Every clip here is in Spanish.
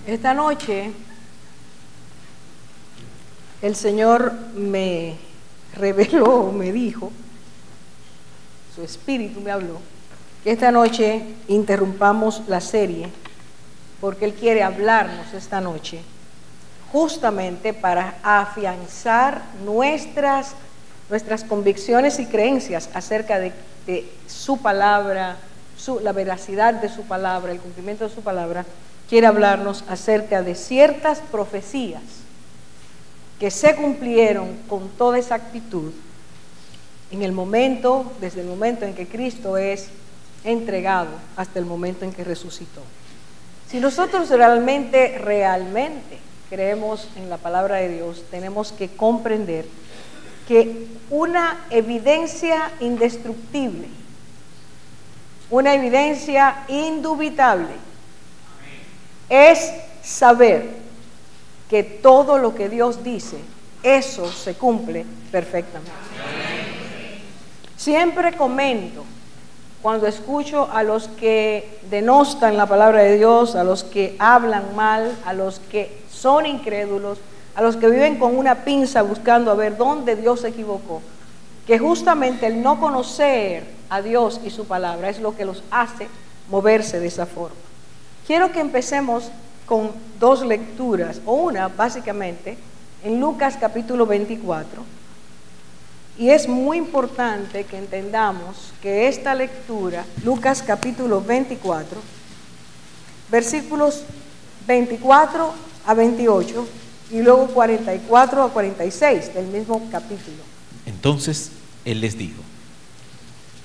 Esta noche el Señor me reveló, me dijo, su espíritu me habló, que esta noche interrumpamos la serie porque Él quiere hablarnos esta noche justamente para afianzar nuestras convicciones y creencias acerca de su palabra, la veracidad de su palabra, el cumplimiento de su palabra. Quiere hablarnos acerca de ciertas profecías que se cumplieron con toda exactitud desde el momento en que Cristo es entregado hasta el momento en que resucitó. Si nosotros realmente creemos en la palabra de Dios, tenemos que comprender que una evidencia indestructible, una evidencia indubitable, es saber que todo lo que Dios dice, eso se cumple perfectamente. Siempre comento cuando escucho a los que denostan la palabra de Dios, a los que hablan mal, a los que son incrédulos, a los que viven con una pinza buscando a ver dónde Dios se equivocó, que justamente el no conocer a Dios y su palabra es lo que los hace moverse de esa forma. Quiero que empecemos con dos lecturas, o una básicamente, en Lucas capítulo 24. Y es muy importante que entendamos que esta lectura, Lucas capítulo 24, versículos 24 a 28 y luego 44 a 46 del mismo capítulo. Entonces Él les dijo: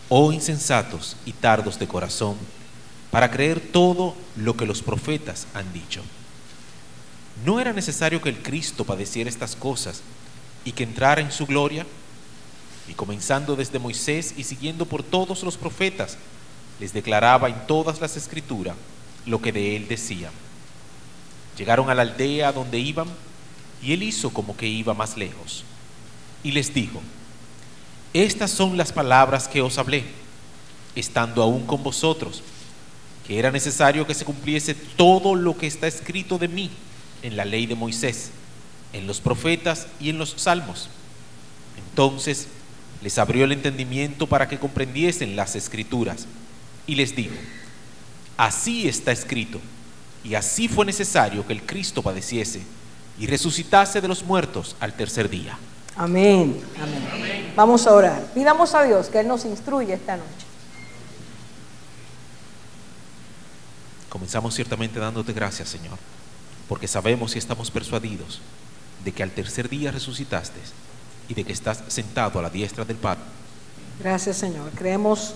oh insensatos y tardos de corazón, para creer todo lo que los profetas han dicho. ¿No era necesario que el Cristo padeciera estas cosas y que entrara en su gloria? Y comenzando desde Moisés y siguiendo por todos los profetas, les declaraba en todas las escrituras lo que de él decían. Llegaron a la aldea a donde iban, y él hizo como que iba más lejos, y les dijo: estas son las palabras que os hablé, estando aún con vosotros, que era necesario que se cumpliese todo lo que está escrito de mí en la ley de Moisés, en los profetas y en los salmos. Entonces les abrió el entendimiento para que comprendiesen las escrituras, y les dijo: así está escrito, y así fue necesario que el Cristo padeciese y resucitase de los muertos al tercer día. Amén, amén. Amén. Vamos a orar. Pidamos a Dios que Él nos instruya esta noche. Comenzamos ciertamente dándote gracias, Señor, porque sabemos y estamos persuadidos de que al tercer día resucitaste y de que estás sentado a la diestra del Padre. Gracias, Señor. Creemos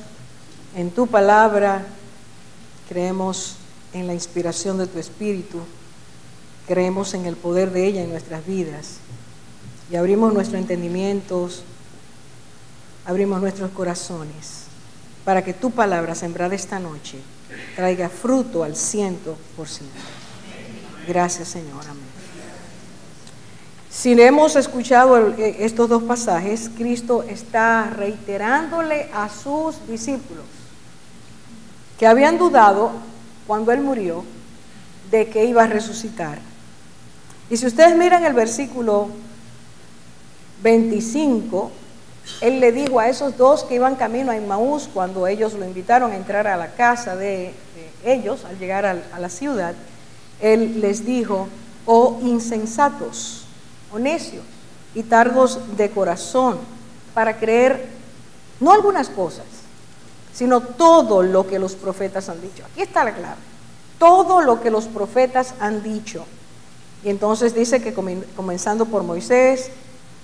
en tu palabra, creemos en la inspiración de tu Espíritu, creemos en el poder de ella en nuestras vidas y abrimos nuestros entendimientos, abrimos nuestros corazones para que tu palabra sembrada esta noche traiga fruto al 100%. Gracias, Señor. Amén. Si hemos escuchado estos dos pasajes, Cristo está reiterándole a sus discípulos que habían dudado cuando Él murió de que iba a resucitar. Y si ustedes miran el versículo 25, Él le dijo a esos dos que iban camino a Emmaús, cuando ellos lo invitaron a entrar a la casa de ellos, al llegar a la ciudad, Él les dijo: oh insensatos, o necios y tardos de corazón, para creer no algunas cosas, sino todo lo que los profetas han dicho. Aquí está la clave: todo lo que los profetas han dicho. Y entonces dice que comenzando por Moisés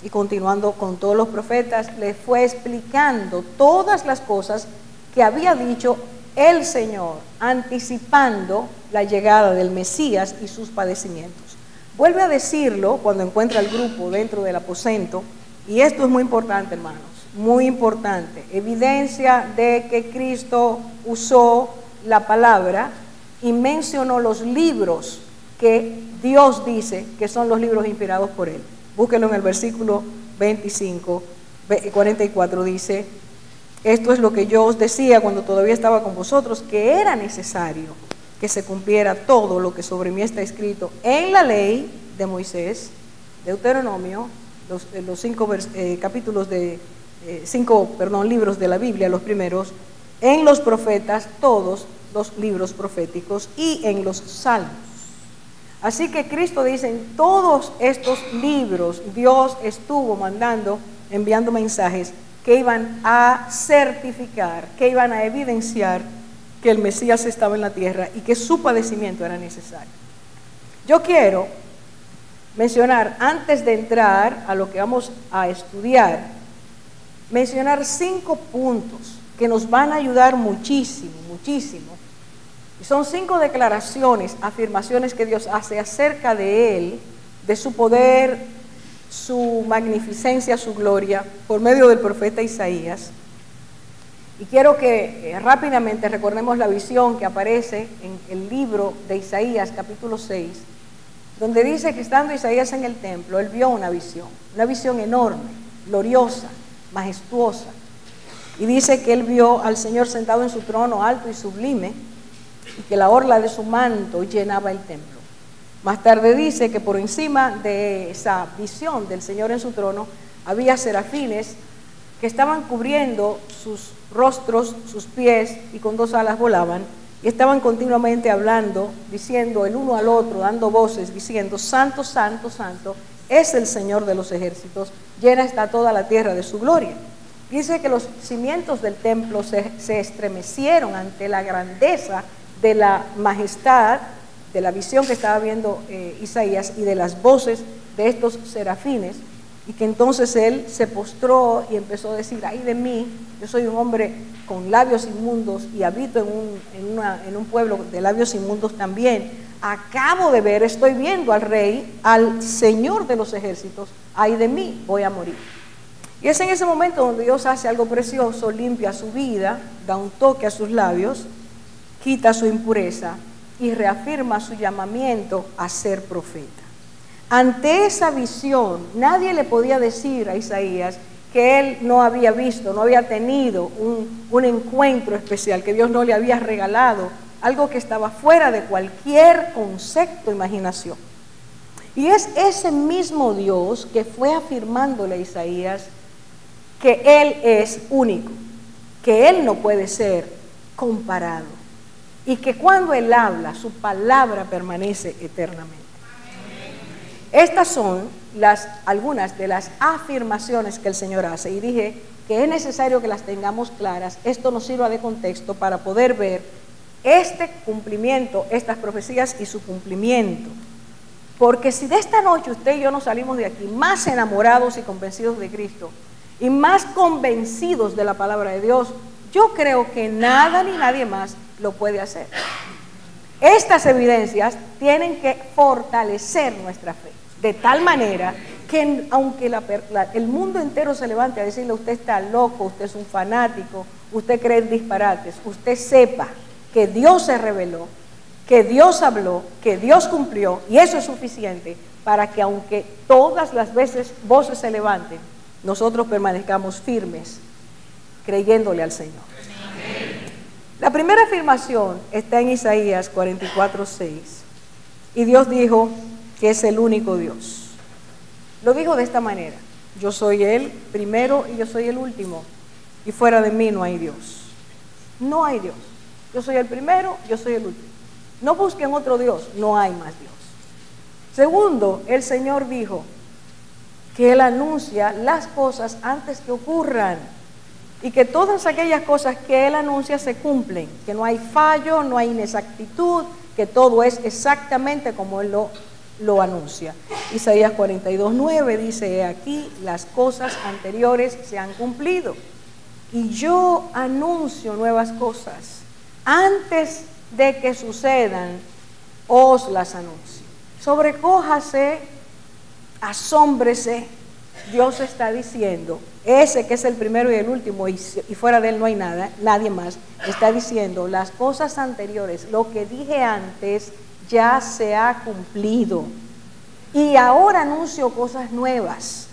y continuando con todos los profetas, les fue explicando todas las cosas que había dicho el Señor, anticipando la llegada del Mesías y sus padecimientos. Vuelve a decirlo cuando encuentra al grupo dentro del aposento, y esto es muy importante, hermanos, muy importante, evidencia de que Cristo usó la palabra y mencionó los libros que Dios dice que son los libros inspirados por Él. Búsquenlo en el versículo 25, 44, dice: esto es lo que yo os decía cuando todavía estaba con vosotros, que era necesario que se cumpliera todo lo que sobre mí está escrito en la ley de Moisés, Deuteronomio, los 5 capítulos de 5 libros de la Biblia, los primeros, en los profetas, todos los libros proféticos, y en los salmos. Así que Cristo dice, en todos estos libros Dios estuvo enviando mensajes que iban a certificar, que iban a evidenciar que el Mesías estaba en la tierra y que su padecimiento era necesario. Yo quiero mencionar, antes de entrar a lo que vamos a estudiar, mencionar 5 puntos que nos van a ayudar muchísimo, muchísimo. Y son 5 declaraciones, afirmaciones que Dios hace acerca de Él, de su poder, su magnificencia, su gloria, por medio del profeta Isaías. Y quiero que rápidamente recordemos la visión que aparece en el libro de Isaías, capítulo 6, donde dice que estando Isaías en el templo, él vio una visión enorme, gloriosa, majestuosa. Y dice que él vio al Señor sentado en su trono alto y sublime, y que la orla de su manto llenaba el templo. Más tarde dice que por encima de esa visión del Señor en su trono, había serafines que estaban cubriendo sus rostros, sus pies, y con 2 alas volaban, y estaban continuamente hablando, diciendo el uno al otro, dando voces, diciendo, Santo, Santo, Santo, es el Señor de los ejércitos, llena está toda la tierra de su gloria. Dice que los cimientos del templo se estremecieron ante la grandeza de la majestad, de la visión que estaba viendo Isaías, y de las voces de estos serafines, y que entonces él se postró y empezó a decir, ay de mí, yo soy un hombre con labios inmundos y habito en un pueblo de labios inmundos también. Acabo de ver, estoy viendo al Rey, al Señor de los ejércitos, ay de mí, voy a morir. Y es en ese momento donde Dios hace algo precioso, limpia su vida, da un toque a sus labios, quita su impureza y reafirma su llamamiento a ser profeta. Ante esa visión, nadie le podía decir a Isaías que él no había visto, no había tenido un encuentro especial, que Dios no le había regalado, algo que estaba fuera de cualquier concepto o imaginación. Y es ese mismo Dios que fue afirmándole a Isaías que Él es único, que Él no puede ser comparado, y que cuando Él habla, su palabra permanece eternamente. Estas son algunas de las afirmaciones que el Señor hace, y dije que es necesario que las tengamos claras. Esto nos sirva de contexto para poder ver este cumplimiento, estas profecías y su cumplimiento. Porque si de esta noche usted y yo nos salimos de aquí más enamorados y convencidos de Cristo, y más convencidos de la palabra de Dios, yo creo que nada ni nadie más lo puede hacer. Estas evidencias tienen que fortalecer nuestra fe, de tal manera que aunque el mundo entero se levante a decirle, usted está loco, usted es un fanático, usted cree en disparates, usted sepa que Dios se reveló, que Dios habló, que Dios cumplió, y eso es suficiente para que aunque todas las veces voces se levanten, nosotros permanezcamos firmes, creyéndole al Señor. La primera afirmación está en Isaías 44:6, y Dios dijo que es el único Dios. Lo dijo de esta manera: yo soy el primero y yo soy el último, y fuera de mí no hay Dios. No hay Dios. Yo soy el primero, yo soy el último. No busquen otro Dios, no hay más Dios. Segundo, el Señor dijo que Él anuncia las cosas antes que ocurran, y que todas aquellas cosas que Él anuncia se cumplen, que no hay fallo, no hay inexactitud, que todo es exactamente como Él lo anuncia. Isaías 42:9 dice: he aquí, las cosas anteriores se han cumplido, y yo anuncio nuevas cosas. Antes de que sucedan, os las anuncio. Sobrecójase, asómbrese. Dios está diciendo, ese que es el primero y el último, y fuera de Él no hay nadie más, está diciendo, las cosas anteriores, lo que dije antes, ya se ha cumplido, y ahora anuncio cosas nuevas.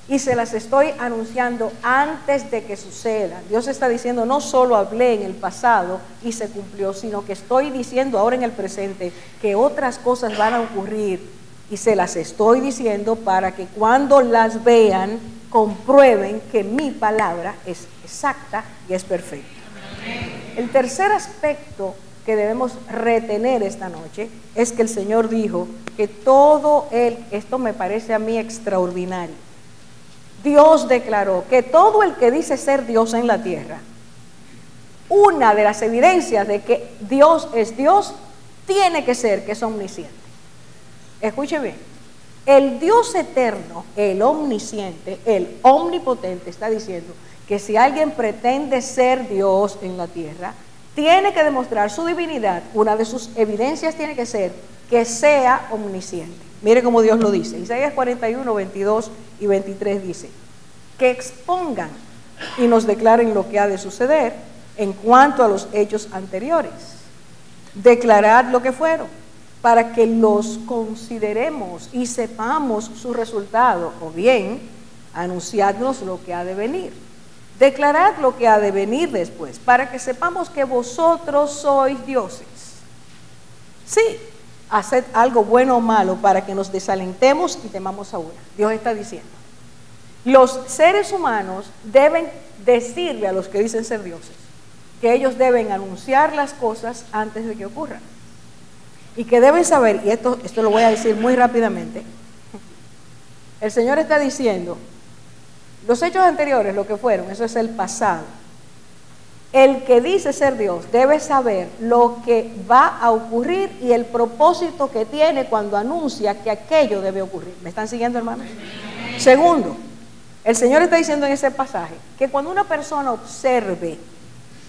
y se las estoy anunciando antes de que suceda. Dios está diciendo, no solo hablé en el pasado y se cumplió, sino que estoy diciendo ahora en el presente que otras cosas van a ocurrir y se las estoy diciendo para que cuando las vean comprueben que mi palabra es exacta y es perfecta. El tercer aspecto que debemos retener esta noche es que el Señor dijo que esto me parece a mí extraordinario. Dios declaró que todo el que dice ser Dios en la tierra, una de las evidencias de que Dios es Dios, tiene que ser que es omnisciente. Escuche bien, el Dios eterno, el omnisciente, el omnipotente está diciendo que si alguien pretende ser Dios en la tierra, tiene que demostrar su divinidad. Una de sus evidencias tiene que ser que sea omnisciente. Mire cómo Dios lo dice. Isaías 41, 22 y 23 dice, que expongan y nos declaren lo que ha de suceder en cuanto a los hechos anteriores. Declarad lo que fueron, para que los consideremos y sepamos su resultado, o bien, anunciadnos lo que ha de venir. Declarad lo que ha de venir después, para que sepamos que vosotros sois dioses. Sí, haced algo bueno o malo para que nos desalentemos y temamos a una. Dios está diciendo, los seres humanos deben decirle a los que dicen ser dioses que ellos deben anunciar las cosas antes de que ocurran. Y que deben saber, y esto lo voy a decir muy rápidamente, el Señor está diciendo, los hechos anteriores, lo que fueron, eso es el pasado. El que dice ser Dios debe saber lo que va a ocurrir y el propósito que tiene cuando anuncia que aquello debe ocurrir. ¿Me están siguiendo, hermanos? Segundo, el Señor está diciendo en ese pasaje que cuando una persona observe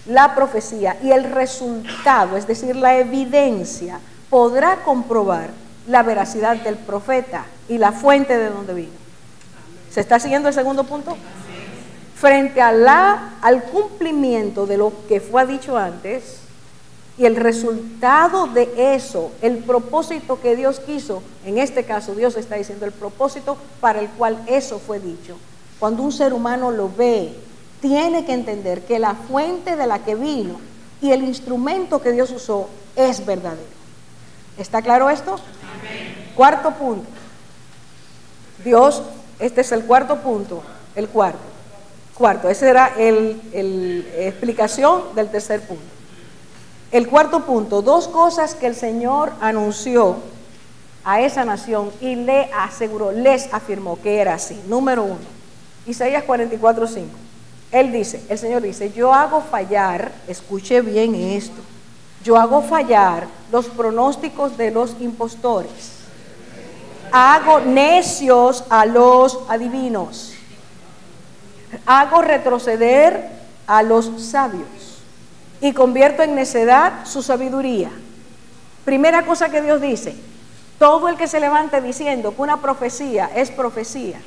la profecía y el resultado, es decir, la evidencia, podrá comprobar la veracidad del profeta y la fuente de donde vino. ¿Se está siguiendo el segundo punto? Frente al cumplimiento de lo que fue dicho antes y el resultado de eso, el propósito que Dios quiso, en este caso Dios está diciendo el propósito para el cual eso fue dicho. Cuando un ser humano lo ve, tiene que entender que la fuente de la que vino y el instrumento que Dios usó es verdadero. ¿Está claro esto? Amén. Cuarto punto. Este es el cuarto punto, el cuarto, esa era la explicación del tercer punto. El cuarto punto, dos cosas que el Señor anunció a esa nación y le aseguró, les afirmó que era así. Número uno, Isaías 44, 5. El Señor dice, yo hago fallar, escuche bien esto, yo hago fallar los pronósticos de los impostores. Hago necios a los adivinos. Hago retroceder a los sabios. Y convierto en necedad su sabiduría. Primera cosa que Dios dice. Todo el que se levante diciendo que una profecía es profecía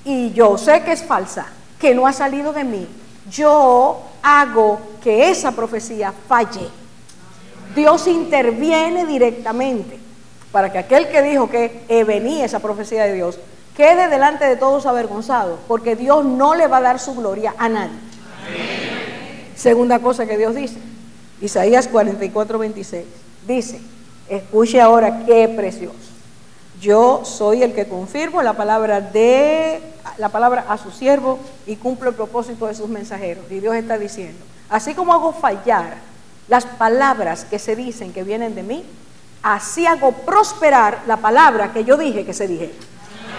y yo sé que es falsa, que no ha salido de mí, yo hago que esa profecía falle. Dios interviene directamente para que aquel que dijo que venía esa profecía de Dios quede delante de todos avergonzado, porque Dios no le va a dar su gloria a nadie. Amén. Segunda cosa que Dios dice, Isaías 44, 26, dice, escuche ahora qué precioso. Yo soy el que confirmo la palabra a su siervo y cumplo el propósito de sus mensajeros. Y Dios está diciendo, así como hago fallar las palabras que se dicen que vienen de mí, así hago prosperar la palabra que yo dije que se dijera.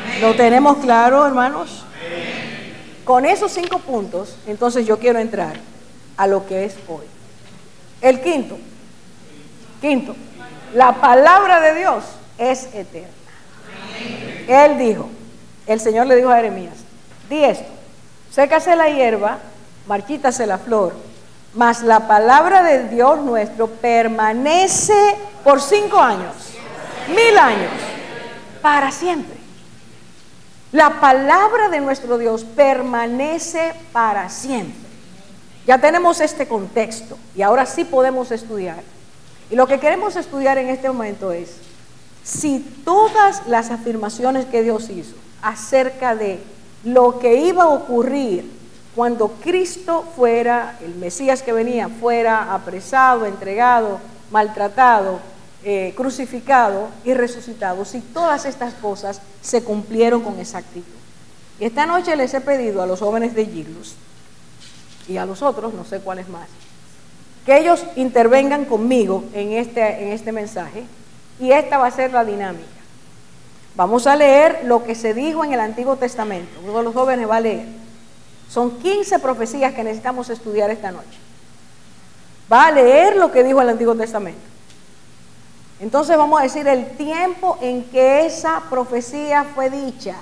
Amén. ¿Lo tenemos claro, hermanos? Amén. Con esos 5 puntos, entonces yo quiero entrar a lo que es hoy. El quinto, la palabra de Dios es eterna. Amén. Él dijo, el Señor le dijo a Jeremías, di esto, sécase la hierba, marchítase la flor, mas la palabra de Dios nuestro permanece por 5 años, 1000 años, para siempre. La palabra de nuestro Dios permanece para siempre. Ya tenemos este contexto y ahora sí podemos estudiar. Y lo que queremos estudiar en este momento es si todas las afirmaciones que Dios hizo acerca de lo que iba a ocurrir cuando Cristo fuera, el Mesías que venía, fuera apresado, entregado, maltratado, crucificado y resucitado, si todas estas cosas se cumplieron con exactitud. Y esta noche les he pedido a los jóvenes de Giglus y a los otros, no sé cuáles más, que ellos intervengan conmigo en este mensaje, y esta va a ser la dinámica. Vamos a leer lo que se dijo en el Antiguo Testamento. Uno de los jóvenes va a leer. Son 15 profecías que necesitamos estudiar esta noche. Va a leer lo que dijo el Antiguo Testamento. Entonces vamos a decir el tiempo en que esa profecía fue dicha.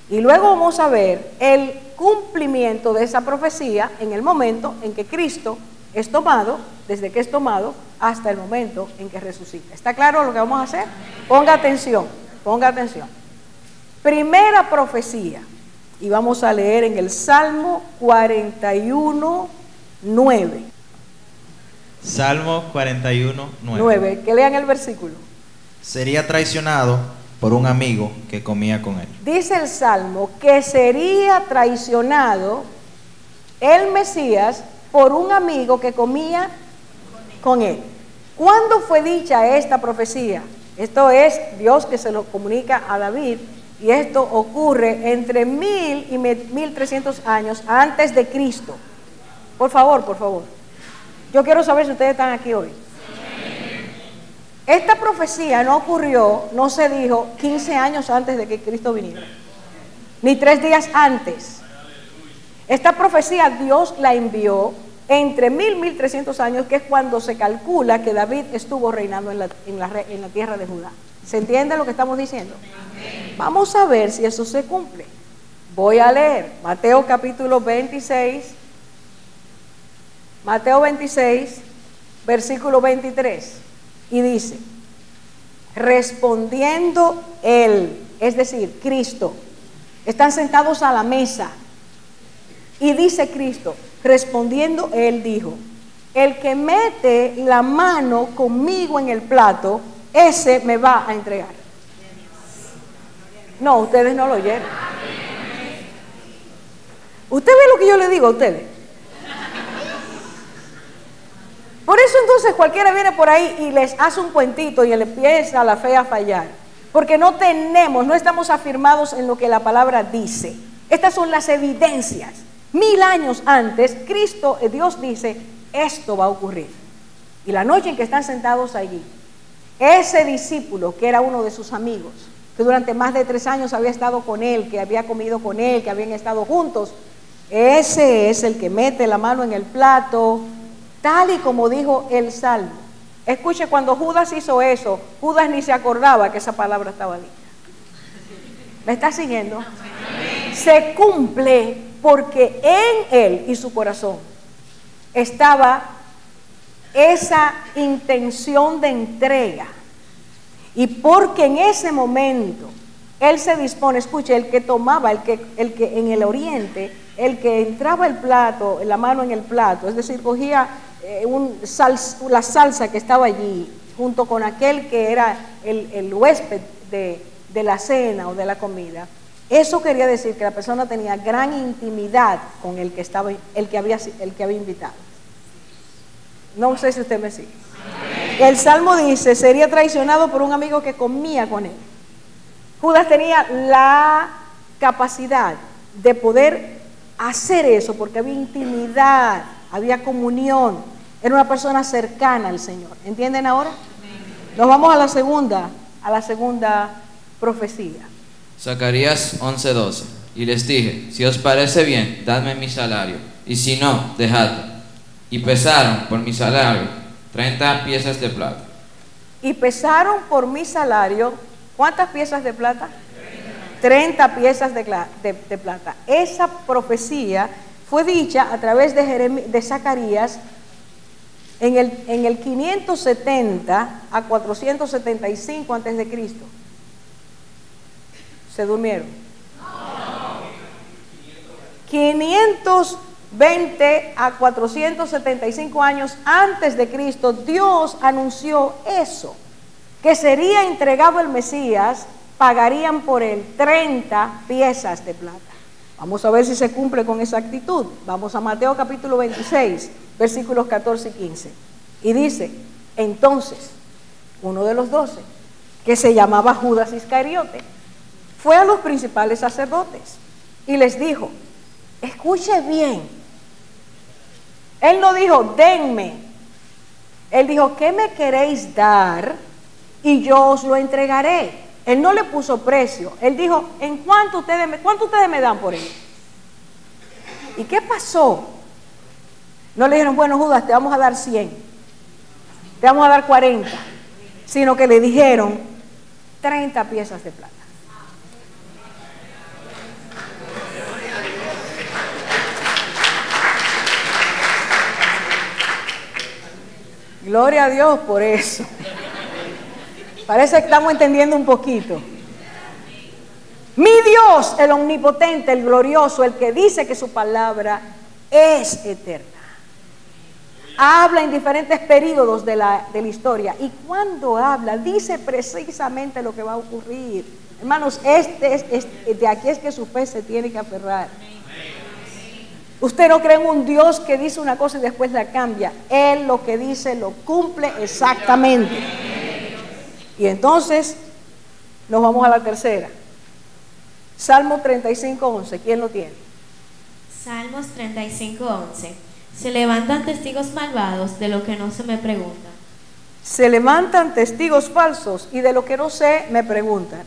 Y luego vamos a ver el cumplimiento de esa profecía en el momento en que Cristo es tomado, desde que es tomado hasta el momento en que resucita. ¿Está claro lo que vamos a hacer? Ponga atención, ponga atención. Primera profecía, y vamos a leer en el Salmo 41, 9. Salmo 41, 9, que lean el versículo. Sería traicionado por un amigo que comía con él. Dice el Salmo que sería traicionado el Mesías por un amigo que comía con él. ¿Cuándo fue dicha esta profecía? Esto es Dios que se lo comunica a David, y esto ocurre entre 1000 y 1300 años antes de Cristo. Por favor, por favor. Yo quiero saber si ustedes están aquí hoy. Esta profecía no ocurrió, no se dijo 15 años antes de que Cristo viniera, ni 3 días antes. Esta profecía Dios la envió entre 1000 y 1300 años, que es cuando se calcula que David estuvo reinando en la tierra de Judá. ¿Se entiende lo que estamos diciendo? Vamos a ver si eso se cumple. Voy a leer Mateo capítulo 26, Mateo 26, versículo 23, y dice: respondiendo él, es decir, Cristo, están sentados a la mesa, y dice Cristo, respondiendo él dijo: el que mete la mano conmigo en el plato, ese me va a entregar. No, ustedes no lo oyeron. ¿Usted ve lo que yo le digo a ustedes? Por eso entonces cualquiera viene por ahí y les hace un cuentito y le empieza la fe a fallar, porque no estamos afirmados en lo que la palabra dice. Estas son las evidencias. 1000 años antes, Dios dice, esto va a ocurrir. Y la noche en que están sentados allí, ese discípulo, que era uno de sus amigos, que durante más de 3 años había estado con él, que había comido con él, que habían estado juntos, ese es el que mete la mano en el plato, tal y como dijo el Salmo. Escuche, cuando Judas hizo eso, Judas ni se acordaba que esa palabra estaba dicha. ¿Me está siguiendo? Se cumple porque en él y su corazón estaba esa intención de entrega, y porque en ese momento él se dispone, escuche, el que tomaba, el que en el oriente, el que entraba el plato, la mano en el plato, es decir, cogía la salsa que estaba allí, junto con aquel que era el huésped de la cena o de la comida. Eso quería decir que la persona tenía gran intimidad con el que había invitado. No sé si usted me sigue. El Salmo dice, sería traicionado por un amigo que comía con él. Judas tenía la capacidad de poder hacer eso porque había intimidad, había comunión, era una persona cercana al Señor. ¿Entienden ahora? Nos vamos a la segunda profecía. Zacarías 11:12. Y les dije, si os parece bien, dadme mi salario, y si no, dejadlo. Y pesaron por mi salario 30 piezas de plata. Y pesaron por mi salario, ¿cuántas piezas de plata? 30 piezas de plata. Esa profecía fue dicha a través de Zacarías en el 570 a 475 antes de Cristo. ¿Se durmieron? 520 a 475 años antes de Cristo, Dios anunció eso, que sería entregado el Mesías pagarían por él 30 piezas de plata. Vamos a ver si se cumple con exactitud. Vamos a Mateo capítulo 26, versículos 14 y 15. Y dice, entonces, uno de los 12, que se llamaba Judas Iscariote, fue a los principales sacerdotes y les dijo, escuche bien. Él no dijo, denme. Él dijo, ¿qué me queréis dar? Y yo os lo entregaré. Él no le puso precio. Él dijo, ¿en cuánto ustedes me dan por él? ¿Y qué pasó? No le dijeron, bueno, Judas, te vamos a dar 100. Te vamos a dar 40. Sino que le dijeron 30 piezas de plata. Gloria a Dios por eso. Parece que estamos entendiendo un poquito. Mi Dios, el omnipotente, el glorioso, el que dice que su palabra es eterna. Habla en diferentes períodos de la historia. Y cuando habla, dice precisamente lo que va a ocurrir. Hermanos, de aquí es que su fe se tiene que aferrar. Usted no cree en un Dios que dice una cosa y después la cambia. Él lo que dice lo cumple exactamente. Y entonces nos vamos a la tercera. Salmo 35:11. ¿Quién lo tiene? Salmos 35:11. Se levantan testigos malvados de lo que no se me pregunta. Se levantan testigos falsos y de lo que no sé me preguntan.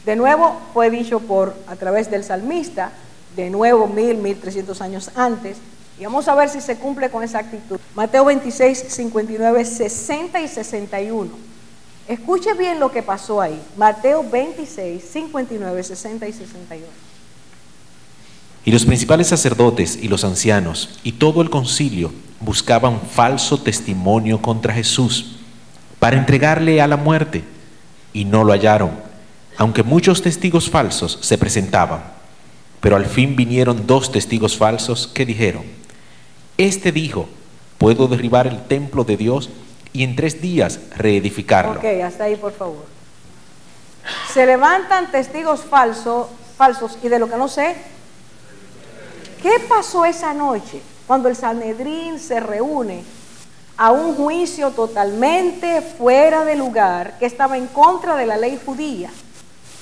De nuevo fue dicho a través del salmista, de nuevo 1300 años antes. Y vamos a ver si se cumple con esa actitud. Mateo 26, 59, 60 y 61. Escuche bien lo que pasó ahí. Mateo 26, 59, 60 y 61. Y los principales sacerdotes y los ancianos y todo el concilio buscaban falso testimonio contra Jesús para entregarle a la muerte, y no lo hallaron, aunque muchos testigos falsos se presentaban. Pero al fin vinieron 2 testigos falsos que dijeron, este dijo, puedo derribar el templo de Dios y en 3 días reedificarlo. Ok, hasta ahí por favor. Se levantan testigos falsos y de lo que no sé. ¿Qué pasó esa noche cuando el Sanedrín se reúne a un juicio totalmente fuera de lugar que estaba en contra de la ley judía?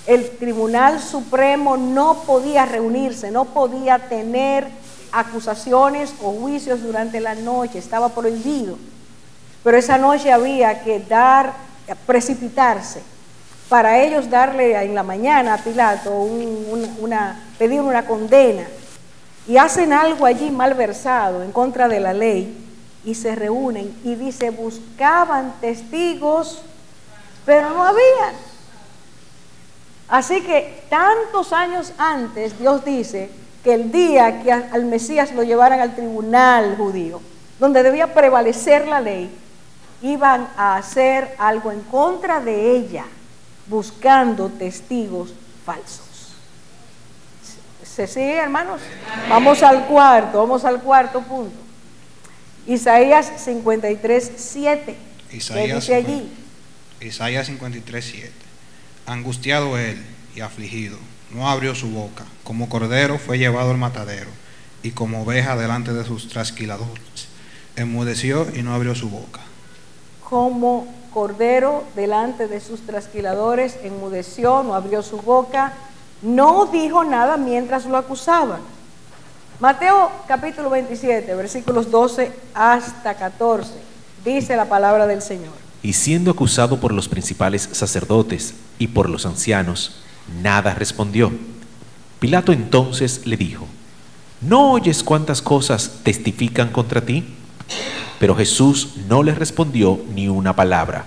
El Tribunal Supremo no podía reunirse, no podía tener acusaciones o juicios durante la noche, estaba prohibido. Pero esa noche había que precipitarse, para ellos darle en la mañana a Pilato pedir una condena. Y hacen algo allí malversado en contra de la ley y se reúnen y dice, buscaban testigos, pero no habían. Así que tantos años antes Dios dice que el día que al Mesías lo llevaran al tribunal judío, donde debía prevalecer la ley, iban a hacer algo en contra de ella, buscando testigos falsos. ¿Se sigue, hermanos? Vamos al cuarto punto. Isaías 53:7. ¿Qué dice allí? Isaías 53:7. Angustiado él y afligido, no abrió su boca. Como cordero fue llevado al matadero, y como oveja delante de sus trasquiladores. Enmudeció y no abrió su boca. Como cordero delante de sus trasquiladores, enmudeció, no abrió su boca, no dijo nada mientras lo acusaban. Mateo capítulo 27, versículos 12 hasta 14, dice la palabra del Señor. Y siendo acusado por los principales sacerdotes y por los ancianos, nada respondió. Pilato entonces le dijo, ¿no oyes cuántas cosas testifican contra ti? Pero Jesús no le respondió ni una palabra,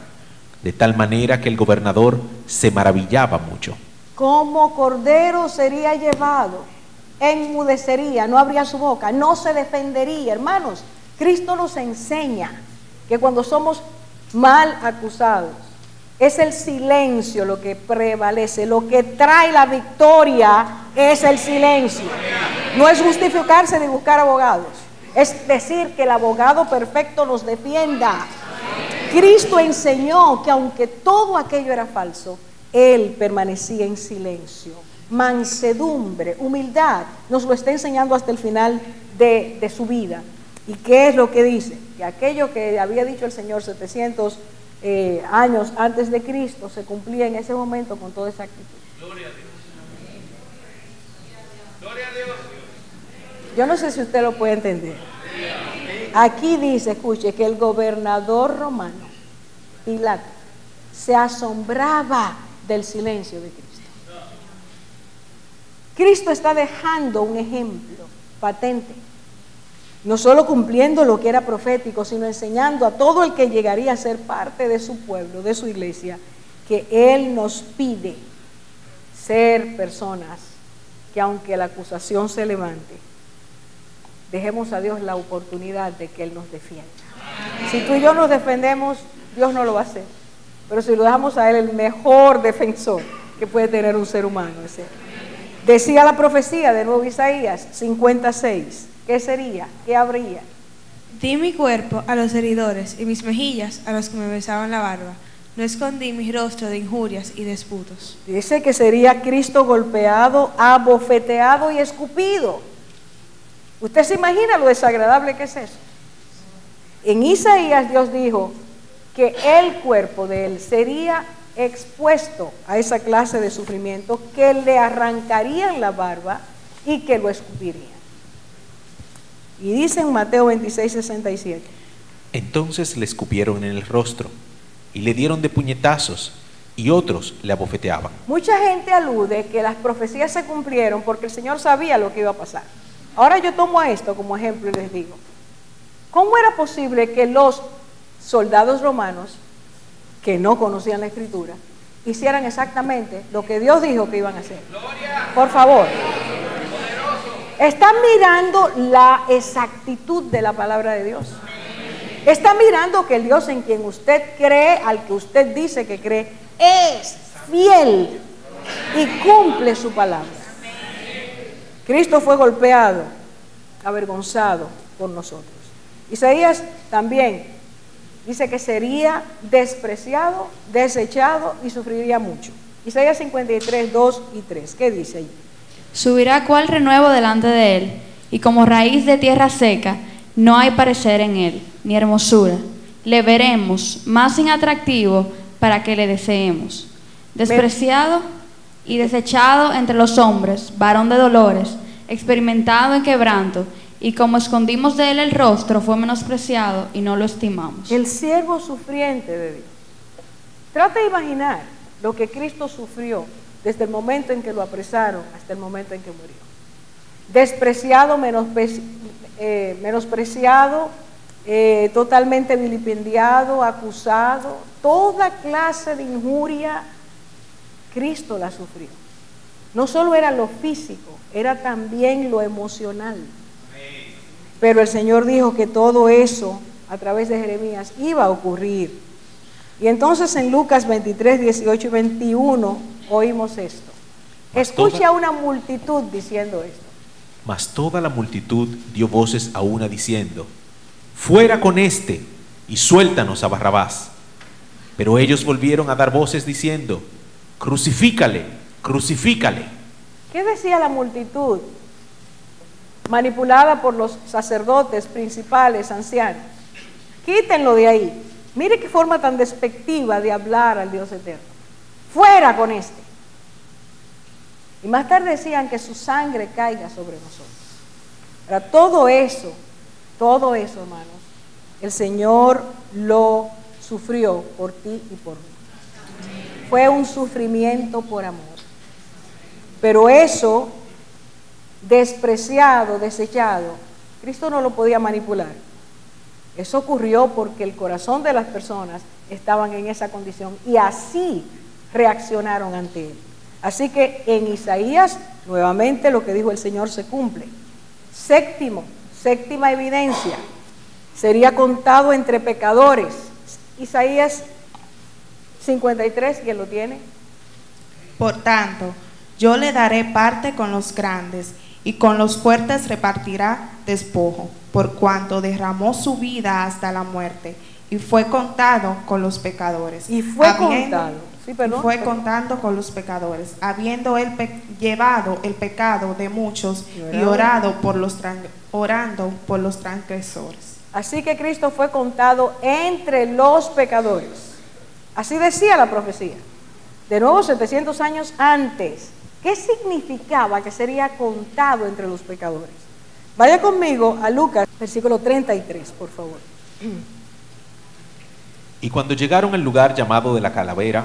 de tal manera que el gobernador se maravillaba mucho. Como cordero sería llevado, enmudecería, no abría su boca, no se defendería. Hermanos, Cristo nos enseña que cuando somos mal acusados, es el silencio lo que prevalece, lo que trae la victoria es el silencio. No es justificarse ni buscar abogados, es decir que el abogado perfecto nos defienda. Cristo enseñó que aunque todo aquello era falso, Él permanecía en silencio. Mansedumbre, humildad, nos lo está enseñando hasta el final de su vida. ¿Y qué es lo que dice? Que aquello que había dicho el Señor 700 años antes de Cristo se cumplía en ese momento con toda esa actitud. Gloria a Dios. Gloria a Dios. Yo no sé si usted lo puede entender. Aquí dice, escuche, que el gobernador romano, Pilato, se asombraba del silencio de Cristo. Cristo está dejando un ejemplo patente, no solo cumpliendo lo que era profético, sino enseñando a todo el que llegaría a ser parte de su pueblo, de su iglesia, que Él nos pide ser personas que, aunque la acusación se levante, dejemos a Dios la oportunidad de que Él nos defienda. Si tú y yo nos defendemos, Dios no lo va a hacer, pero si lo dejamos a Él, el mejor defensor que puede tener un ser humano es Él. Decía la profecía de nuevo Isaías 56, ¿qué sería? ¿Qué habría? Di mi cuerpo a los heridores y mis mejillas a los que me besaban la barba. No escondí mi rostro de injurias y disputos. Dice que sería Cristo golpeado, abofeteado y escupido. ¿Usted se imagina lo desagradable que es eso? En Isaías Dios dijo que el cuerpo de Él sería expuesto a esa clase de sufrimiento, que le arrancarían la barba y que lo escupirían. Y dice en Mateo 26:67. Entonces le escupieron en el rostro y le dieron de puñetazos y otros le abofeteaban. Mucha gente alude que las profecías se cumplieron porque el Señor sabía lo que iba a pasar. Ahora yo tomo esto como ejemplo y les digo, ¿cómo era posible que los soldados romanos que no conocían la Escritura hicieran exactamente lo que Dios dijo que iban a hacer? Por favor. Están mirando la exactitud de la palabra de Dios. Está mirando que el Dios en quien usted cree, al que usted dice que cree, es fiel y cumple su palabra. Cristo fue golpeado, avergonzado por nosotros. Isaías también dice que sería despreciado, desechado y sufriría mucho. Isaías 53, 2 y 3. ¿Qué dice ahí? Subirá cual renuevo delante de él, y como raíz de tierra seca, no hay parecer en él, ni hermosura. Le veremos más inatractivo para que le deseemos. Despreciado y desechado entre los hombres, varón de dolores, experimentado en quebranto, y como escondimos de él el rostro, fue menospreciado y no lo estimamos. El siervo sufriente de Dios. Trata de imaginar lo que Cristo sufrió desde el momento en que lo apresaron hasta el momento en que murió. Despreciado, menospreciado, totalmente vilipendiado, acusado, toda clase de injuria, Cristo la sufrió. No solo era lo físico, era también lo emocional. Pero el Señor dijo que todo eso, a través de Jeremías, iba a ocurrir. Y entonces en Lucas 23, 18 y 21 oímos esto. Escucha a una multitud diciendo esto. Mas toda la multitud dio voces a una diciendo: fuera con éste y suéltanos a Barrabás. Pero ellos volvieron a dar voces diciendo: crucifícale, crucifícale. ¿Qué decía la multitud? Manipulada por los sacerdotes principales, ancianos. Quítenlo de ahí. Mire qué forma tan despectiva de hablar al Dios eterno. Fuera con este. Y más tarde decían que su sangre caiga sobre nosotros. Pero todo eso, hermanos, el Señor lo sufrió por ti y por mí. Fue un sufrimiento por amor. Pero eso, despreciado, desechado, Cristo no lo podía manipular. Eso ocurrió porque el corazón de las personas estaban en esa condición y así reaccionaron ante Él. Así que en Isaías, nuevamente lo que dijo el Señor se cumple. Séptima evidencia, sería contado entre pecadores. Isaías 53, ¿quién lo tiene? Por tanto, yo le daré parte con los grandes, y con los fuertes repartirá despojo, por cuanto derramó su vida hasta la muerte, y fue contado con los pecadores. Y fue contado. Sí, y perdón. fue contando con los pecadores, habiendo él llevado el pecado de muchos y orando por los transgresores. Así que Cristo fue contado entre los pecadores. Así decía la profecía. De nuevo, 700 años antes. ¿Qué significaba que sería contado entre los pecadores? Vaya conmigo a Lucas, versículo 33, por favor. Y cuando llegaron al lugar llamado de la Calavera,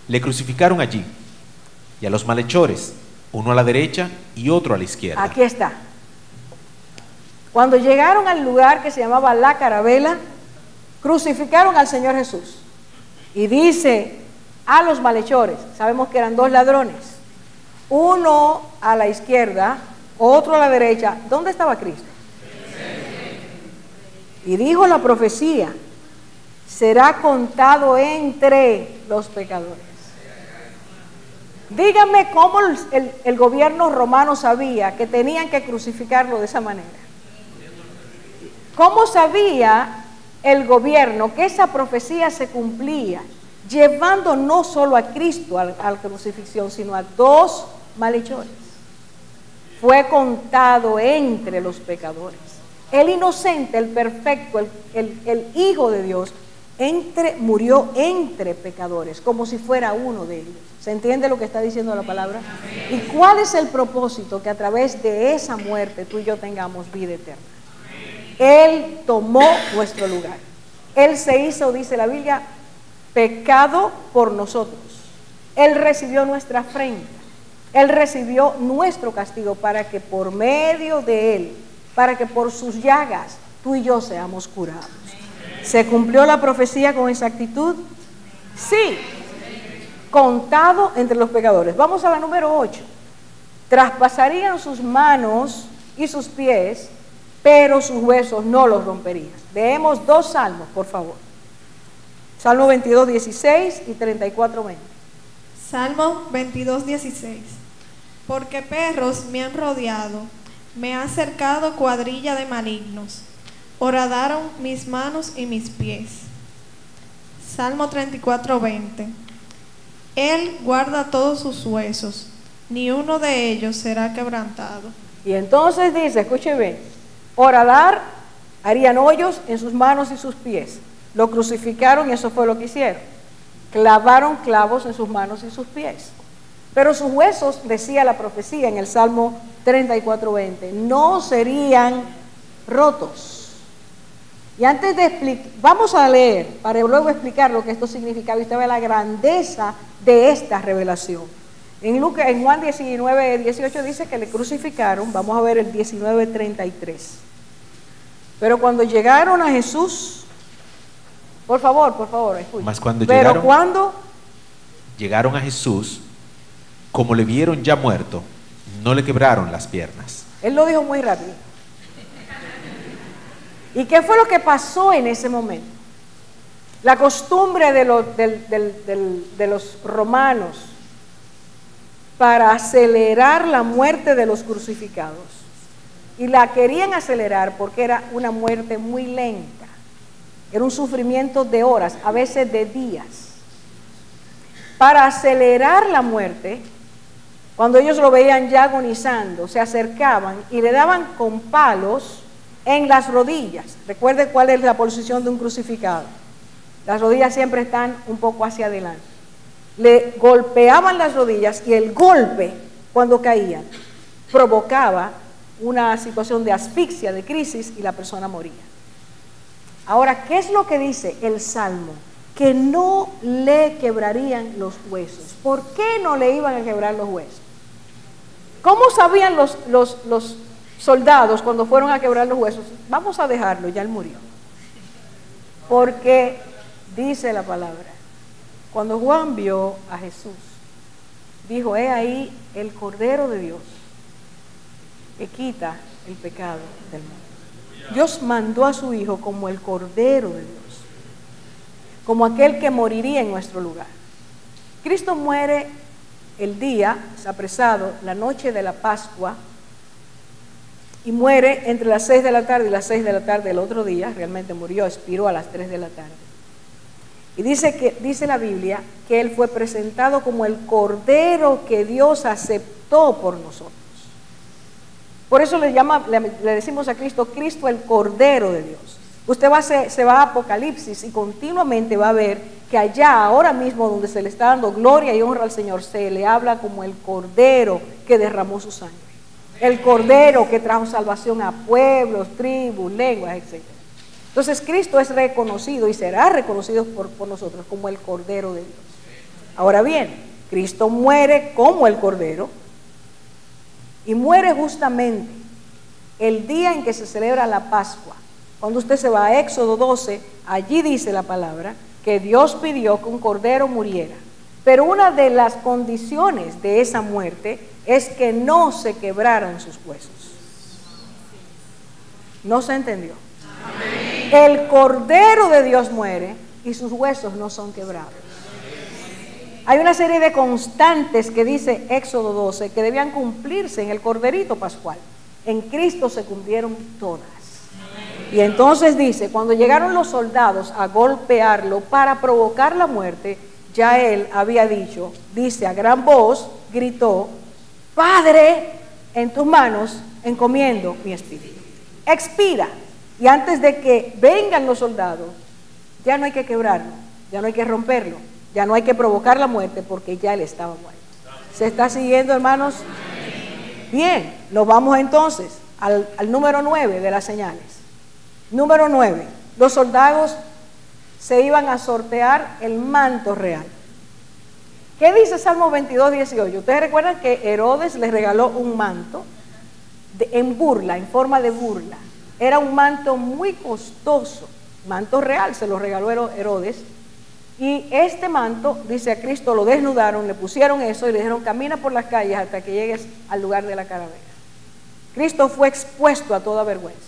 le crucificaron allí, y a los malhechores, uno a la derecha y otro a la izquierda. Aquí está. Cuando llegaron al lugar que se llamaba la Caravela, crucificaron al Señor Jesús. Y dice a los malhechores, sabemos que eran dos ladrones, uno a la izquierda, otro a la derecha. ¿Dónde estaba Cristo? Y dijo la profecía, será contado entre los pecadores. Díganme cómo el gobierno romano sabía que tenían que crucificarlo de esa manera. ¿Cómo sabía el gobierno que esa profecía se cumplía, llevando no solo a Cristo a la crucifixión, sino a dos malhechores? Fue contado entre los pecadores. El inocente, el perfecto, el Hijo de Dios, murió entre pecadores, como si fuera uno de ellos. ¿Se entiende lo que está diciendo la palabra? ¿Y cuál es el propósito? Que a través de esa muerte tú y yo tengamos vida eterna. Él tomó nuestro lugar. Él se hizo, dice la Biblia, pecado por nosotros. Él recibió nuestra afrenta. Él recibió nuestro castigo para que por medio de Él, para que por sus llagas tú y yo seamos curados. ¿Se cumplió la profecía con exactitud? Sí. Contado entre los pecadores. Vamos a la número 8. Traspasarían sus manos y sus pies, pero sus huesos no los romperían. Leemos dos salmos, por favor. Salmo 22, 16 y 34, 20. Salmo 22, 16. Porque perros me han rodeado, me ha cercado cuadrilla de malignos. Horadaron mis manos y mis pies. Salmo 34, 20. Él guarda todos sus huesos, ni uno de ellos será quebrantado. Y entonces dice, escuche bien, horadar, harían hoyos en sus manos y sus pies. Lo crucificaron y eso fue lo que hicieron. Clavaron clavos en sus manos y sus pies. Pero sus huesos, decía la profecía en el Salmo 34:20, no serían rotos. Y antes de explicar, vamos a leer para luego explicar lo que esto significaba y usted ve la grandeza de esta revelación. En Juan 19, 18 dice que le crucificaron. Vamos a ver el 19:33. Pero cuando llegaron a Jesús, por favor, escuchen. Mas cuando llegaron a Jesús, como le vieron ya muerto, no le quebraron las piernas. Él lo dijo muy rápido. ¿Y qué fue lo que pasó en ese momento? La costumbre de los romanos para acelerar la muerte de los crucificados. Y la querían acelerar porque era una muerte muy lenta. Era un sufrimiento de horas, a veces de días. Para acelerar la muerte, cuando ellos lo veían ya agonizando, se acercaban y le daban con palos en las rodillas. Recuerde cuál es la posición de un crucificado. Las rodillas siempre están un poco hacia adelante. Le golpeaban las rodillas y el golpe, cuando caían, provocaba una situación de asfixia, de crisis, y la persona moría. Ahora, ¿qué es lo que dice el Salmo? Que no le quebrarían los huesos. ¿Por qué no le iban a quebrar los huesos? ¿Cómo sabían los soldados cuando fueron a quebrar los huesos? Vamos a dejarlo, ya él murió. Porque dice la palabra, cuando Juan vio a Jesús, dijo, he ahí el Cordero de Dios que quita el pecado del mundo. Dios mandó a su Hijo como el Cordero de Dios, como aquel que moriría en nuestro lugar. Cristo muere el día, es apresado, la noche de la Pascua, y muere entre las 6 de la tarde y las 6 de la tarde del otro día. Realmente murió, expiró a las 3 de la tarde. Y dice la Biblia que Él fue presentado como el Cordero que Dios aceptó por nosotros. Por eso le decimos a Cristo, Cristo el Cordero de Dios. Usted se va a Apocalipsis y continuamente va a ver que allá, ahora mismo donde se le está dando gloria y honra al Señor, se le habla como el Cordero que derramó su sangre. El Cordero que trajo salvación a pueblos, tribus, lenguas, etc. Entonces Cristo es reconocido y será reconocido por nosotros como el Cordero de Dios. Ahora bien, Cristo muere como el Cordero y muere justamente el día en que se celebra la Pascua. Cuando usted se va a Éxodo 12, allí dice la palabra que Dios pidió que un cordero muriera. Pero una de las condiciones de esa muerte es que no se quebraran sus huesos. ¿No se entendió? El Cordero de Dios muere y sus huesos no son quebrados. Hay una serie de constantes que dice Éxodo 12 que debían cumplirse en el Corderito Pascual. En Cristo se cumplieron todas. Y entonces dice, cuando llegaron los soldados a golpearlo para provocar la muerte, ya Él había dicho, dice a gran voz, gritó, Padre, en tus manos encomiendo mi espíritu. Expira. Y antes de que vengan los soldados, ya no hay que quebrarlo, ya no hay que romperlo, ya no hay que provocar la muerte porque ya Él estaba muerto. ¿Se está siguiendo, hermanos? Bien, nos vamos entonces al número 9 de las señales. Número 9, los soldados se iban a sortear el manto real. ¿Qué dice Salmo 22, 18? Ustedes recuerdan que Herodes les regaló un manto en burla, en forma de burla. Era un manto muy costoso, manto real, se lo regaló Herodes. Y este manto, dice a Cristo, lo desnudaron, le pusieron eso y le dijeron, camina por las calles hasta que llegues al lugar de la calavera. Cristo fue expuesto a toda vergüenza.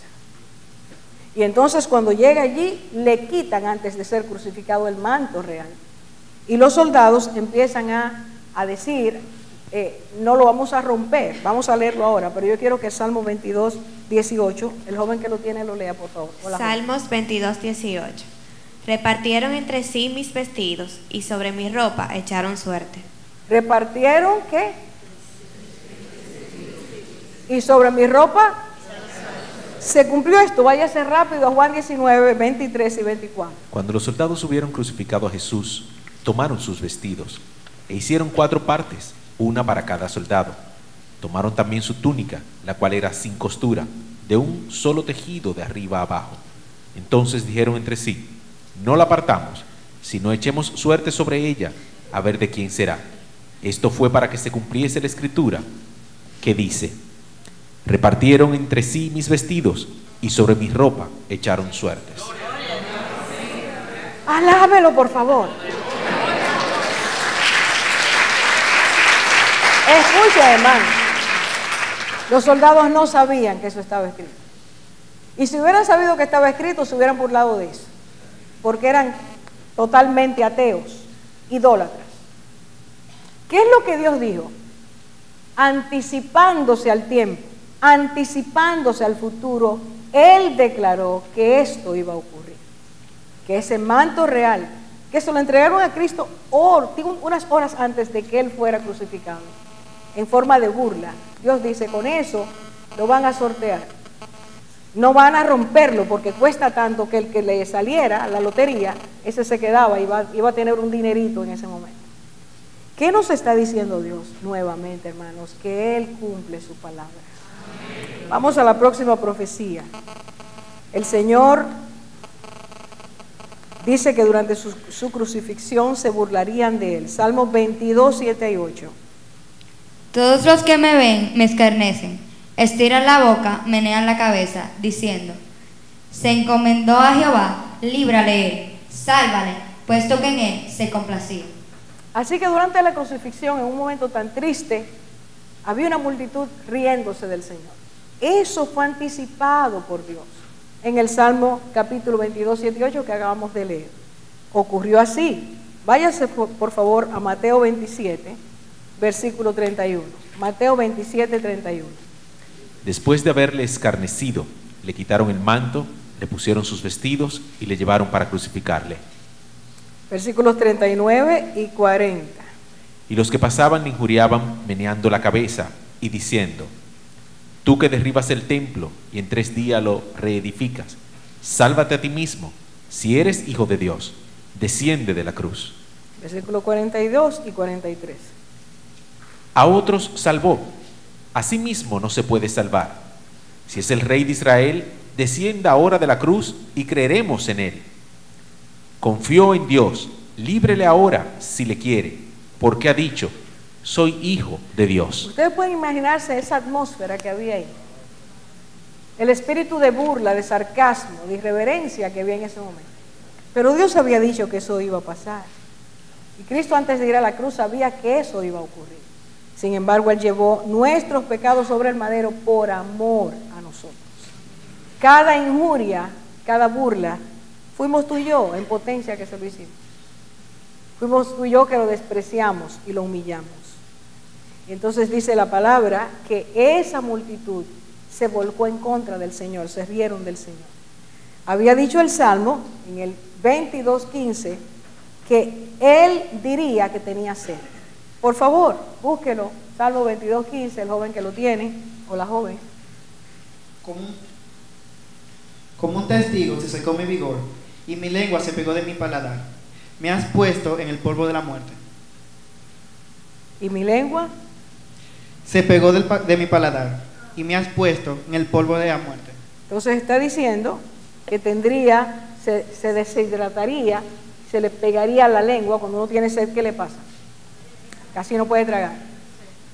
Y entonces cuando llega allí, le quitan antes de ser crucificado el manto real. Y los soldados empiezan a decir, no lo vamos a romper, vamos a leerlo ahora, pero yo quiero que el Salmo 22, 18, el joven que lo tiene lo lea, por favor. Hola, Salmos 22, 18. Repartieron entre sí mis vestidos y sobre mi ropa echaron suerte. ¿Repartieron qué? Y sobre mi ropa se cumplió esto. Váyase rápido a Juan 19, 23 y 24. Cuando los soldados hubieron crucificado a Jesús, tomaron sus vestidos e hicieron 4 partes, una para cada soldado. Tomaron también su túnica, la cual era sin costura, de un solo tejido de arriba a abajo. Entonces dijeron entre sí, no la partamos, sino echemos suerte sobre ella, a ver de quién será. Esto fue para que se cumpliese la escritura, que dice, repartieron entre sí mis vestidos, y sobre mi ropa echaron suertes. Alábelo, por favor. Escuchen, hermano. Los soldados no sabían que eso estaba escrito. Y si hubieran sabido que estaba escrito, se hubieran burlado de eso. Porque eran totalmente ateos, idólatras. ¿Qué es lo que Dios dijo? Anticipándose al tiempo, anticipándose al futuro, Él declaró que esto iba a ocurrir. Que ese manto real, que se lo entregaron a Cristo unas horas antes de que Él fuera crucificado, en forma de burla. Dios dice, con eso lo van a sortear. No van a romperlo porque cuesta tanto que el que le saliera a la lotería, ese se quedaba y iba a tener un dinerito en ese momento. ¿Qué nos está diciendo Dios nuevamente, hermanos? Que Él cumple su palabra. Vamos a la próxima profecía. El Señor dice que durante su crucifixión se burlarían de Él. Salmos 22, 7 y 8. Todos los que me ven me escarnecen, estiran la boca, menean la cabeza, diciendo, se encomendó a Jehová, líbrale él, sálvale, puesto que en él se complació. Así que durante la crucifixión, en un momento tan triste, había una multitud riéndose del Señor. Eso fue anticipado por Dios en el Salmo capítulo 22, 7 y 8 que acabamos de leer. Ocurrió así. Váyase por favor a Mateo 27, versículo 31. Mateo 27, 31. Después de haberle escarnecido, le quitaron el manto, le pusieron sus vestidos y le llevaron para crucificarle. Versículos 39 y 40. Y los que pasaban le injuriaban meneando la cabeza y diciendo: tú que derribas el templo y en 3 días lo reedificas, sálvate a ti mismo, si eres hijo de Dios, desciende de la cruz. Versículos 42 y 43. A otros salvó, a sí mismo no se puede salvar. Si es el Rey de Israel, descienda ahora de la cruz y creeremos en él. Confió en Dios, líbrele ahora si le quiere, porque ha dicho: soy hijo de Dios. Ustedes pueden imaginarse esa atmósfera que había ahí. El espíritu de burla, de sarcasmo, de irreverencia que había en ese momento. Pero Dios había dicho que eso iba a pasar. Y Cristo, antes de ir a la cruz, sabía que eso iba a ocurrir. Sin embargo, Él llevó nuestros pecados sobre el madero por amor a nosotros. Cada injuria, cada burla, fuimos tú y yo en potencia que se lo hicimos. Fuimos tú y yo que lo despreciamos y lo humillamos. Y entonces dice la palabra que esa multitud se volcó en contra del Señor, se rieron del Señor. Había dicho el Salmo en el 22:15 que Él diría que tenía sed. Por favor, búsquelo, Salmo 22:15, el joven que lo tiene, o la joven. Como un testigo se secó mi vigor, y mi lengua se pegó de mi paladar. Me has puesto en el polvo de la muerte. ¿Y mi lengua? Se pegó de mi paladar, y me has puesto en el polvo de la muerte. Entonces está diciendo que tendría, se deshidrataría, se le pegaría a la lengua. Cuando uno tiene sed, ¿qué le pasa? Casi no puede tragar.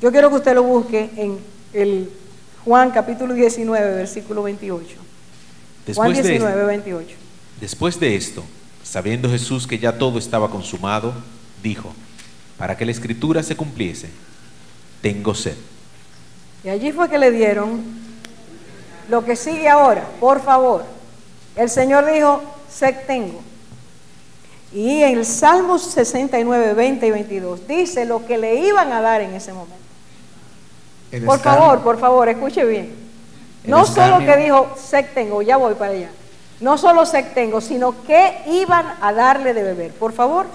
Yo quiero que usted lo busque en el Juan capítulo 19, versículo 28. Juan 19, 28. Después de esto, sabiendo Jesús que ya todo estaba consumado, dijo: para que la escritura se cumpliese, tengo sed. Y allí fue que le dieron lo que sigue ahora. Por favor, el Señor dijo: sed tengo. Y en el Salmo 69, 20 y 22 dice lo que le iban a dar en ese momento. Por favor, escuche bien. No solo que dijo sed tengo, ya voy para allá. No solo sed tengo, sino que iban a darle de beber. Por favor.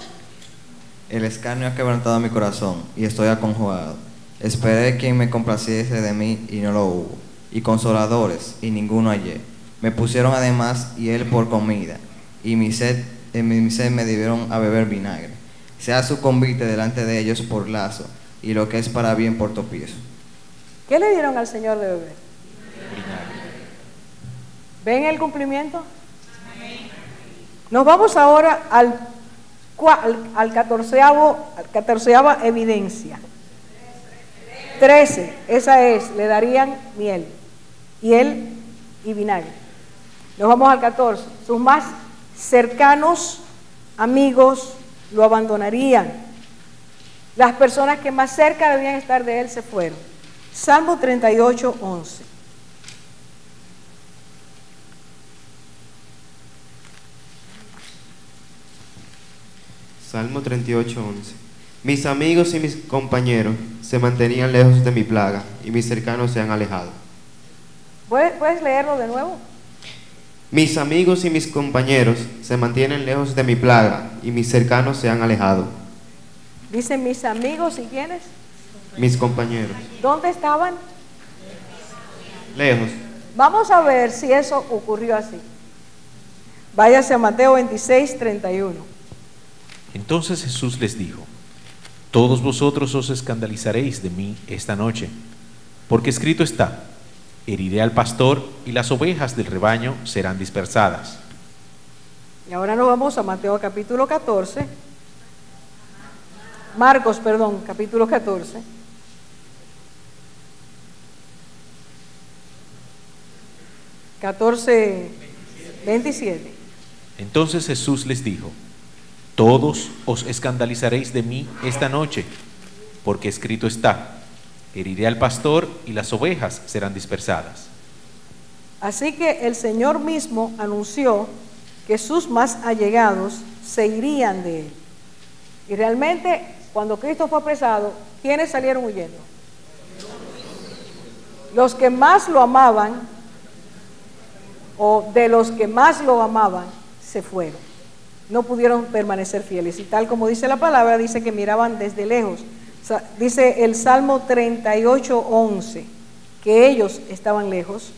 El escarnio ha quebrantado mi corazón y estoy aconjugado. Esperé quien me complaciese de mí y no lo hubo, y consoladores y ninguno hallé. Me pusieron además y él por comida, y mi sed me dieron a beber vinagre. Sea su convite delante de ellos por lazo, y lo que es para bien por tropiezo. ¿Qué le dieron al Señor de beber? ¿Ven el cumplimiento? Nos vamos ahora al 14ª evidencia. 13, esa es, le darían miel, hiel y vinagre. Nos vamos al 14. Sus más cercanos amigos lo abandonarían. Las personas que más cerca debían estar de él se fueron. Salmo 38, 11. Salmo 38, 11. Mis amigos y mis compañeros se mantenían lejos de mi plaga, y mis cercanos se han alejado. ¿Puedes leerlo de nuevo? Mis amigos y mis compañeros se mantienen lejos de mi plaga, y mis cercanos se han alejado. Dicen mis amigos, ¿y quiénes? Mis compañeros. ¿Dónde estaban? Lejos. Vamos a ver si eso ocurrió así. Váyase a Mateo 26, 31. Entonces Jesús les dijo: todos vosotros os escandalizaréis de mí esta noche, porque escrito está: heriré al pastor y las ovejas del rebaño serán dispersadas. Y ahora nos vamos a Mateo capítulo 14. Marcos, perdón, capítulo 14. (14, 27). Entonces Jesús les dijo: todos os escandalizaréis de mí esta noche, porque escrito está: heriré al pastor y las ovejas serán dispersadas. Así que el Señor mismo anunció que sus más allegados se irían de él. Y realmente, cuando Cristo fue apresado, ¿quiénes salieron huyendo? Los que más lo amaban, o de los que más lo amaban, se fueron. no pudieron permanecer fieles. Y tal como dice la palabra, dice que miraban desde lejos. O sea, dice el Salmo 38:11, que ellos estaban lejos,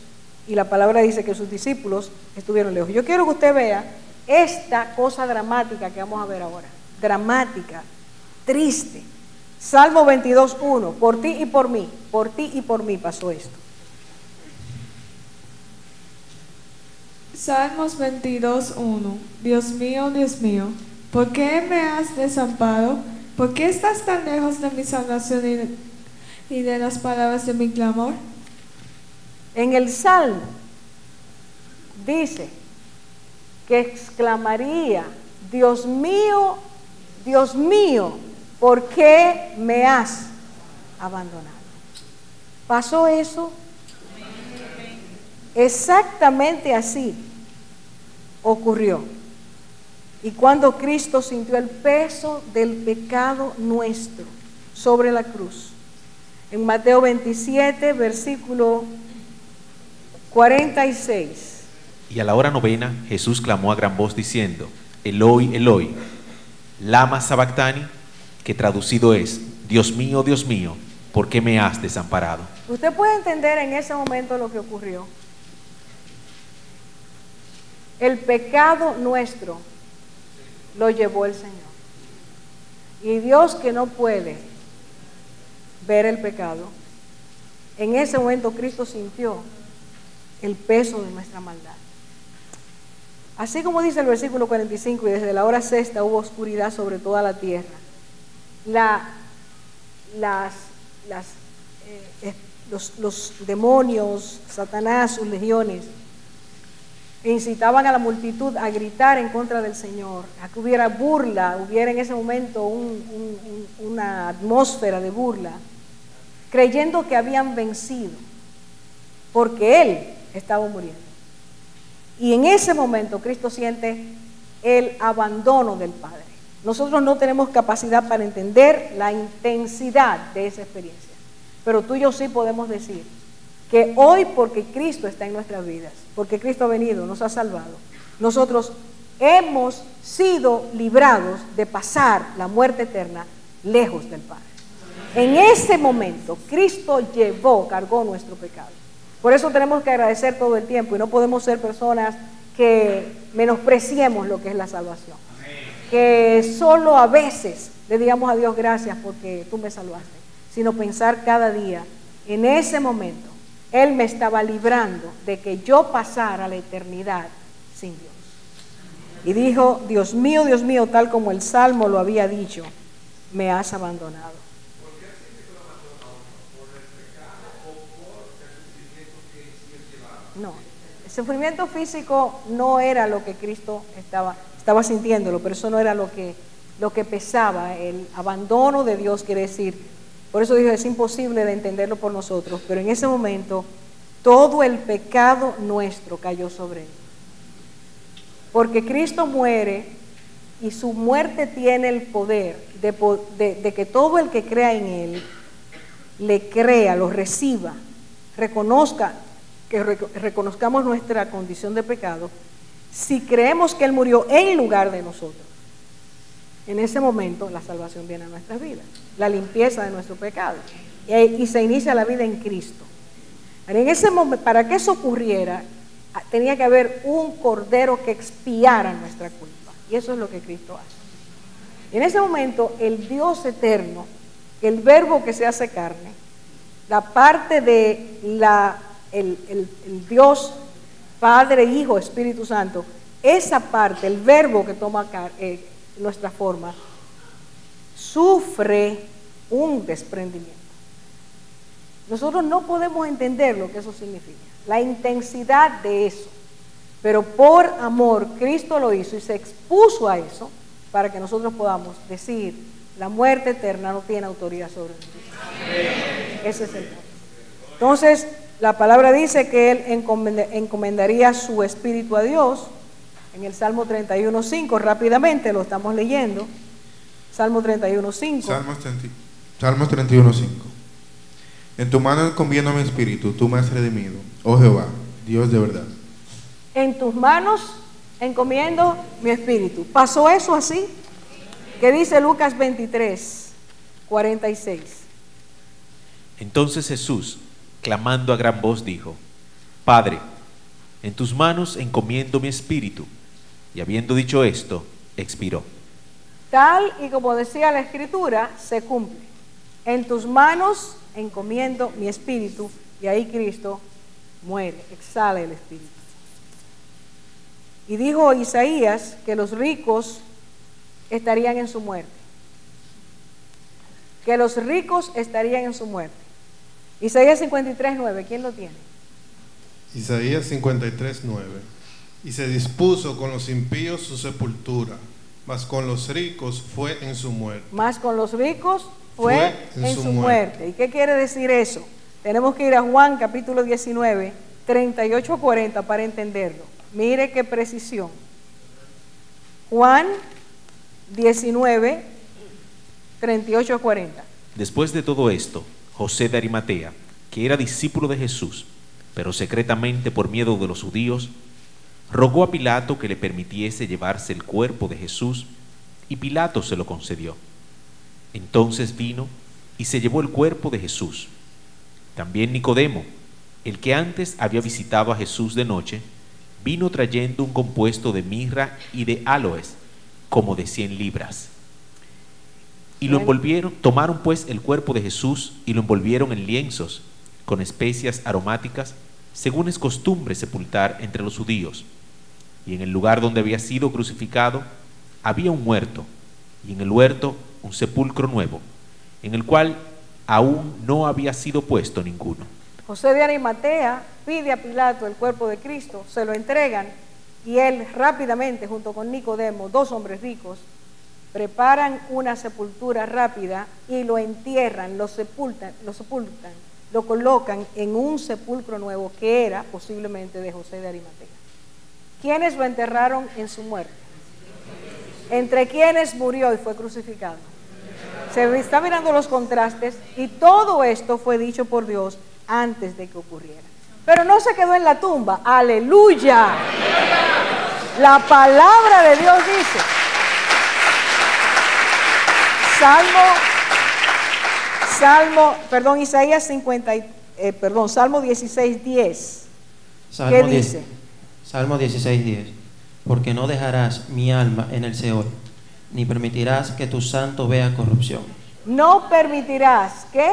y la palabra dice que sus discípulos estuvieron lejos. Yo quiero que usted vea esta cosa dramática que vamos a ver ahora. Dramática, triste. Salmo 22:1, por ti y por mí pasó esto. Salmos 22:1. Dios mío, ¿por qué me has desamparado? ¿Por qué estás tan lejos de mi salvación y de las palabras de mi clamor? En el Salmo dice que exclamaría: Dios mío, ¿por qué me has abandonado? ¿Pasó eso? Exactamente así ocurrió. Y cuando Cristo sintió el peso del pecado nuestro sobre la cruz, en Mateo 27, versículo 46. Y a la hora novena Jesús clamó a gran voz diciendo: Eloi, Eloi, lama sabactani, que traducido es: Dios mío, ¿por qué me has desamparado? Usted puede entender en ese momento lo que ocurrió. El pecado nuestro lo llevó el Señor. Y Dios, que no puede ver el pecado, en ese momento Cristo sintió el peso de nuestra maldad. Así como dice el versículo 45, y desde la hora sexta hubo oscuridad sobre toda la tierra. Los demonios, Satanás, sus legiones, incitaban a la multitud a gritar en contra del Señor, a que hubiera burla, hubiera en ese momento una atmósfera de burla, creyendo que habían vencido, porque Él estaba muriendo. Y en ese momento Cristo siente el abandono del Padre. Nosotros no tenemos capacidad para entender la intensidad de esa experiencia, pero tú y yo sí podemos decir que hoy, porque Cristo está en nuestras vidas, porque Cristo ha venido, nos ha salvado, nosotros hemos sido librados de pasar la muerte eterna lejos del Padre. En ese momento Cristo cargó nuestro pecado. Por eso tenemos que agradecer todo el tiempo y no podemos ser personas que menospreciemos lo que es la salvación. Que solo a veces le digamos a Dios gracias porque tú me salvaste, sino pensar cada día, en ese momento Él me estaba librando de que yo pasara la eternidad sin Dios. Y dijo: Dios mío, tal como el Salmo lo había dicho, me has abandonado. ¿Por qué siente que lo abandonó? ¿Por el pecado o por el sufrimiento que Dios llevaba? No, el sufrimiento físico no era lo que Cristo estaba sintiéndolo, pero eso no era lo que pesaba. El abandono de Dios quiere decir, por eso dijo, es imposible de entenderlo por nosotros, pero en ese momento todo el pecado nuestro cayó sobre Él. Porque Cristo muere y su muerte tiene el poder de que todo el que crea en Él, le crea, lo reciba, reconozcamos nuestra condición de pecado. Si creemos que Él murió en lugar de nosotros, en ese momento la salvación viene a nuestras vidas, la limpieza de nuestro pecado, y se inicia la vida en Cristo. Pero en ese momento, para que eso ocurriera, tenía que haber un cordero que expiara nuestra culpa, y eso es lo que Cristo hace. Y en ese momento el Dios eterno, el verbo que se hace carne, la parte de el Dios Padre, Hijo, Espíritu Santo, esa parte, el verbo que toma nuestra forma, sufre un desprendimiento. Nosotros no podemos entender lo que eso significa, la intensidad de eso, pero por amor Cristo lo hizo y se expuso a eso para que nosotros podamos decir: la muerte eterna no tiene autoridad sobre nosotros. Ese es el punto. Entonces la palabra dice que Él encomendaría su espíritu a Dios. En el Salmo 31:5, rápidamente lo estamos leyendo. Salmo 31:5. Salmos 31:5. En tu mano encomiendo mi espíritu, tú me has redimido, oh Jehová, Dios de verdad. En tus manos encomiendo mi espíritu. ¿Pasó eso así? ¿Qué dice Lucas 23, 46? Entonces Jesús, clamando a gran voz, dijo: Padre, en tus manos encomiendo mi espíritu. Y habiendo dicho esto, expiró. Tal y como decía la Escritura, se cumple. En tus manos encomiendo mi espíritu. Y ahí Cristo muere, exhala el espíritu. Y dijo Isaías que los ricos estarían en su muerte. Que los ricos estarían en su muerte. Isaías 53:9, ¿quién lo tiene? Isaías 53:9. Y se dispuso con los impíos su sepultura, mas con los ricos fue en su muerte. Más con los ricos fue en su muerte. ¿Y qué quiere decir eso? Tenemos que ir a Juan capítulo 19, 38 a 40 para entenderlo. Mire qué precisión. Juan 19, 38 a 40. Después de todo esto, José de Arimatea, que era discípulo de Jesús, pero secretamente por miedo de los judíos, rogó a Pilato que le permitiese llevarse el cuerpo de Jesús, y Pilato se lo concedió. Entonces vino y se llevó el cuerpo de Jesús. También Nicodemo, el que antes había visitado a Jesús de noche, vino trayendo un compuesto de mirra y de áloes, como de 100 libras. Y lo envolvieron, tomaron pues el cuerpo de Jesús y lo envolvieron en lienzos, con especias aromáticas, según es costumbre sepultar entre los judíos. Y en el lugar donde había sido crucificado había un huerto, y en el huerto un sepulcro nuevo, en el cual aún no había sido puesto ninguno. José de Arimatea pide a Pilato el cuerpo de Cristo, se lo entregan, y él rápidamente, junto con Nicodemo, 2 hombres ricos, preparan una sepultura rápida y lo entierran, lo sepultan, lo colocan en un sepulcro nuevo que era posiblemente de José de Arimatea. ¿Quiénes lo enterraron en su muerte? ¿Entre quiénes murió y fue crucificado? Se está mirando los contrastes, y todo esto fue dicho por Dios antes de que ocurriera. Pero no se quedó en la tumba. ¡Aleluya! La palabra de Dios dice, Isaías 50, Salmo 16:10. ¿Qué dice? Salmo 16:10. Porque no dejarás mi alma en el Seol, ni permitirás que tu santo vea corrupción. No permitirás, ¿qué?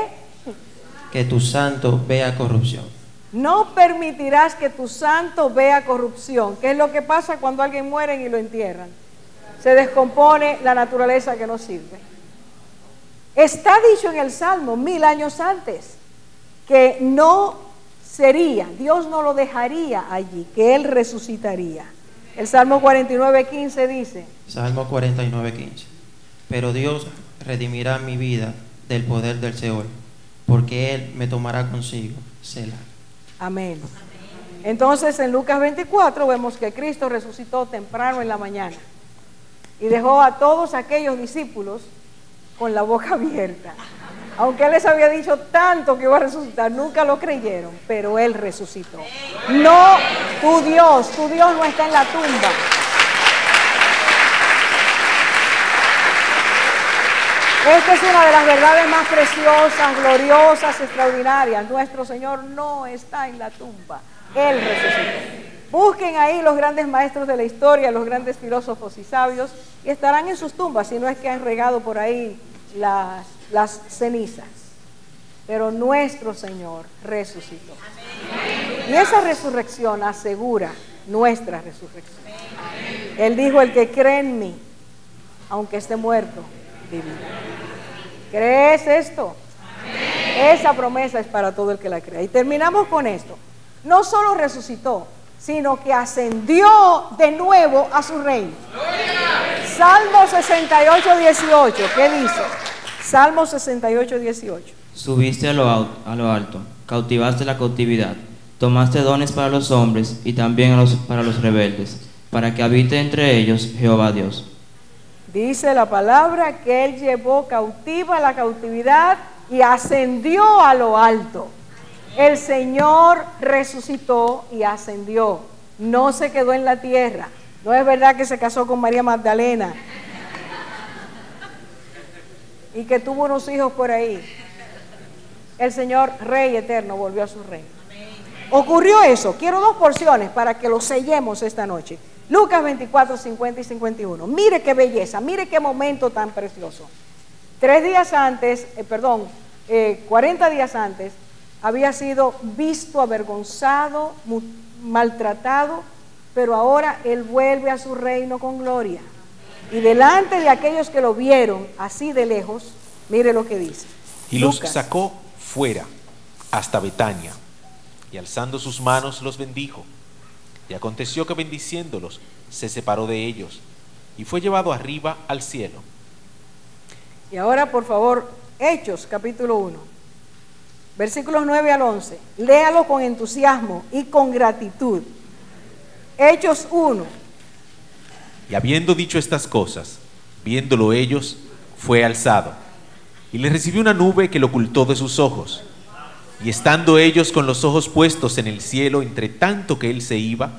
Que tu santo vea corrupción. No permitirás que tu santo vea corrupción. ¿Qué es lo que pasa cuando alguien muere y lo entierran? Se descompone la naturaleza que no sirve. Está dicho en el Salmo 1000 años antes que no sería, Dios no lo dejaría allí, que Él resucitaría. El Salmo 49:15 dice. Salmo 49:15. Pero Dios redimirá mi vida del poder del Seol, porque Él me tomará consigo. Selah. Amén. Entonces en Lucas 24 vemos que Cristo resucitó temprano en la mañana y dejó a todos aquellos discípulos con la boca abierta. Aunque Él les había dicho tanto que iba a resucitar, nunca lo creyeron, pero Él resucitó. No, tu Dios no está en la tumba. Esta es una de las verdades más preciosas, gloriosas, extraordinarias. Nuestro Señor no está en la tumba, Él resucitó. Busquen ahí los grandes maestros de la historia, los grandes filósofos y sabios, y estarán en sus tumbas, si no es que han regado por ahí las cenizas. Pero nuestro Señor resucitó. Y esa resurrección asegura nuestra resurrección. Él dijo: el que cree en mí, aunque esté muerto, vivirá. ¿Crees esto? Esa promesa es para todo el que la crea. Y terminamos con esto. No solo resucitó, sino que ascendió de nuevo a su reino. Salmo 68:18. ¿Qué dice? Salmo 68:18. Subiste a lo alto, cautivaste la cautividad, tomaste dones para los hombres y también para los rebeldes, para que habite entre ellos Jehová Dios. Dice la palabra que Él llevó cautiva la cautividad y ascendió a lo alto. El Señor resucitó y ascendió. No se quedó en la tierra. No es verdad que se casó con María Magdalena y que tuvo unos hijos por ahí. El Señor Rey eterno volvió a su reino. Ocurrió eso. Quiero 2 porciones para que lo sellemos esta noche. Lucas 24, 50 y 51. Mire qué belleza, mire qué momento tan precioso. 40 días antes, había sido visto, avergonzado, maltratado, pero ahora Él vuelve a su reino con gloria. Y delante de aquellos que lo vieron así de lejos, mire lo que dice. Y los Lucas. sacó fuera hasta Betania, y alzando sus manos los bendijo. Y aconteció que bendiciéndolos, se separó de ellos, y fue llevado arriba al cielo. Y ahora, por favor, Hechos, capítulo 1, versículos 9 al 11. Léalo con entusiasmo y con gratitud. Hechos 1. Y habiendo dicho estas cosas, viéndolo ellos, fue alzado, y le recibió una nube que lo ocultó de sus ojos. Y estando ellos con los ojos puestos en el cielo, entre tanto que él se iba,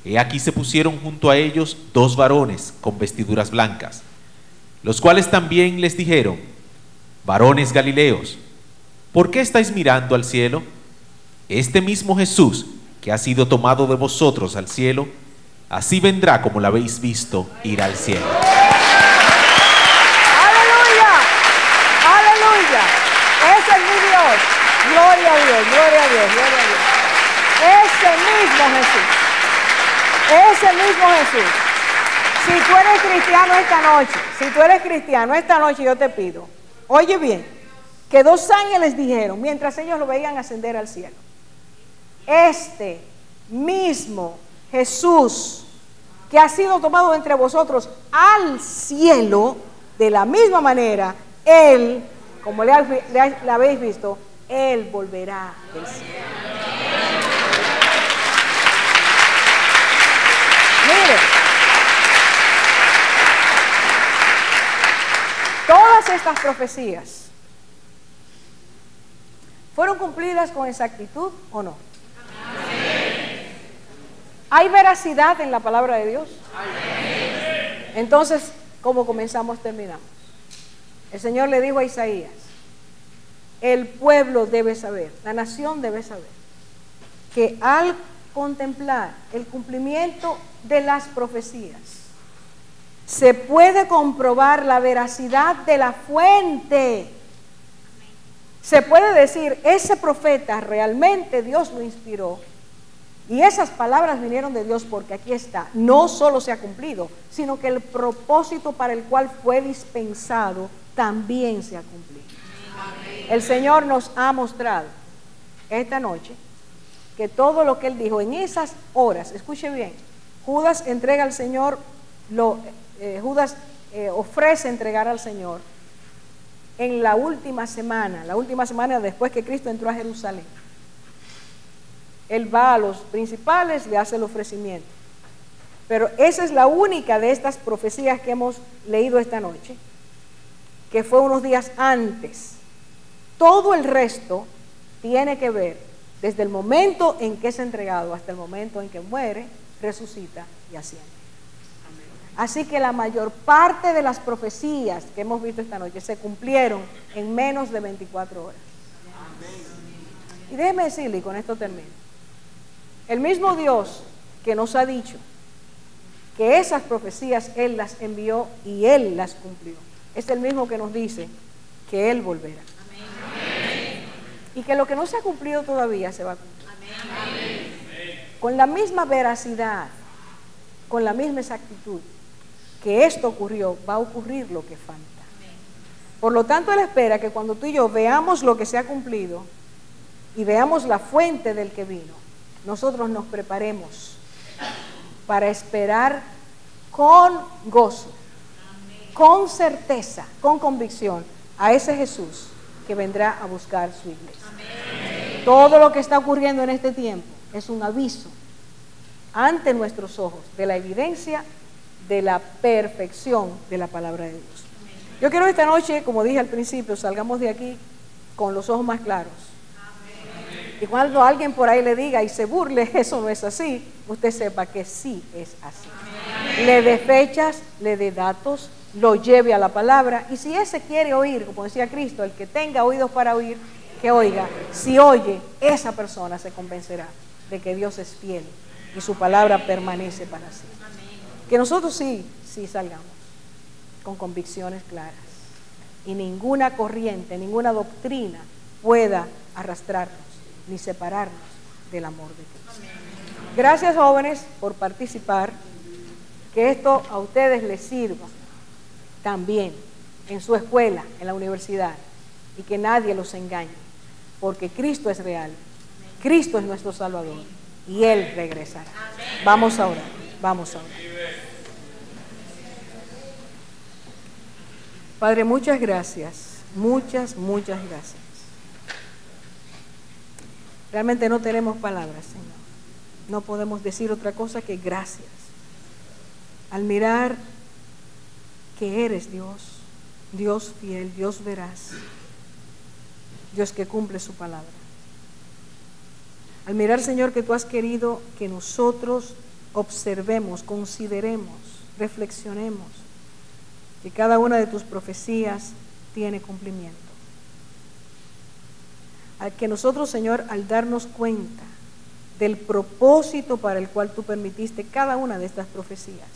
he aquí se pusieron junto a ellos 2 varones con vestiduras blancas, los cuales también les dijeron: varones Galileos, ¿por qué estáis mirando al cielo? Este mismo Jesús, que ha sido tomado de vosotros al cielo, así vendrá como lo habéis visto ir al cielo. ¡Aleluya! ¡Aleluya! Ese es mi Dios. Gloria a Dios, gloria a Dios, gloria a Dios. Ese mismo Jesús. Ese mismo Jesús. Si tú eres cristiano esta noche yo te pido, oye bien, que 2 ángeles dijeron, mientras ellos lo veían ascender al cielo: este mismo Jesús que ha sido tomado entre vosotros al cielo, de la misma manera, Él, como le habéis visto, Él volverá del cielo. Mire, todas estas profecías ¿fueron cumplidas con exactitud o no? ¿Hay veracidad en la palabra de Dios? Entonces, ¿cómo comenzamos, terminamos? El Señor le dijo a Isaías: el pueblo debe saber, la nación debe saber, que al contemplar el cumplimiento de las profecías, se puede comprobar la veracidad de la fuente. Se puede decir, ese profeta realmente Dios lo inspiró y esas palabras vinieron de Dios, porque aquí está, no solo se ha cumplido, sino que el propósito para el cual fue dispensado también se ha cumplido. El Señor nos ha mostrado esta noche que todo lo que Él dijo en esas horas, escuche bien, Judas entrega al Señor, Judas ofrece entregar al Señor en la última semana después que Cristo entró a Jerusalén. Él va a los principales, le hace el ofrecimiento. Pero esa es la única de estas profecías que hemos leído esta noche, que fue unos días antes. Todo el resto tiene que ver desde el momento en que es entregado hasta el momento en que muere, resucita y asciende. Así que la mayor parte de las profecías que hemos visto esta noche se cumplieron en menos de 24 horas. Y déjeme decirle, y con esto termino, el mismo Dios que nos ha dicho que esas profecías Él las envió y Él las cumplió, es el mismo que nos dice que Él volverá. Y que lo que no se ha cumplido todavía se va a cumplir. Con la misma veracidad, con la misma exactitud que esto ocurrió, va a ocurrir lo que falta. Por lo tanto, Él espera que cuando tú y yo veamos lo que se ha cumplido y veamos la fuente del que vino, nosotros nos preparemos para esperar con gozo, con certeza, con convicción a ese Jesús que vendrá a buscar su iglesia. Todo lo que está ocurriendo en este tiempo es un aviso ante nuestros ojos de la evidencia de la perfección de la palabra de Dios. Yo quiero esta noche, como dije al principio, salgamos de aquí con los ojos más claros. Y cuando alguien por ahí le diga y se burle, eso no es así, usted sepa que sí es así. le dé fechas, le dé datos, lo lleve a la palabra. Y si ese quiere oír, como decía Cristo, el que tenga oídos para oír, que oiga. Si oye, esa persona se convencerá de que Dios es fiel y su palabra permanece para siempre. Que nosotros sí salgamos con convicciones claras y ninguna corriente, ninguna doctrina pueda arrastrarnos ni separarnos del amor de Cristo. Gracias, jóvenes, por participar. Que esto a ustedes les sirva también en su escuela, en la universidad, y que nadie los engañe, porque Cristo es real, Cristo es nuestro Salvador y Él regresará. Vamos a orar, vamos a orar. Padre, muchas gracias, muchas gracias. Realmente no tenemos palabras, Señor. No podemos decir otra cosa que gracias. Al mirar que eres Dios, Dios fiel, Dios veraz, Dios que cumple su palabra. Al mirar, Señor, que tú has querido que nosotros observemos, consideremos, reflexionemos que cada una de tus profecías tiene cumplimiento. Al que nosotros, Señor, al darnos cuenta del propósito para el cual tú permitiste cada una de estas profecías,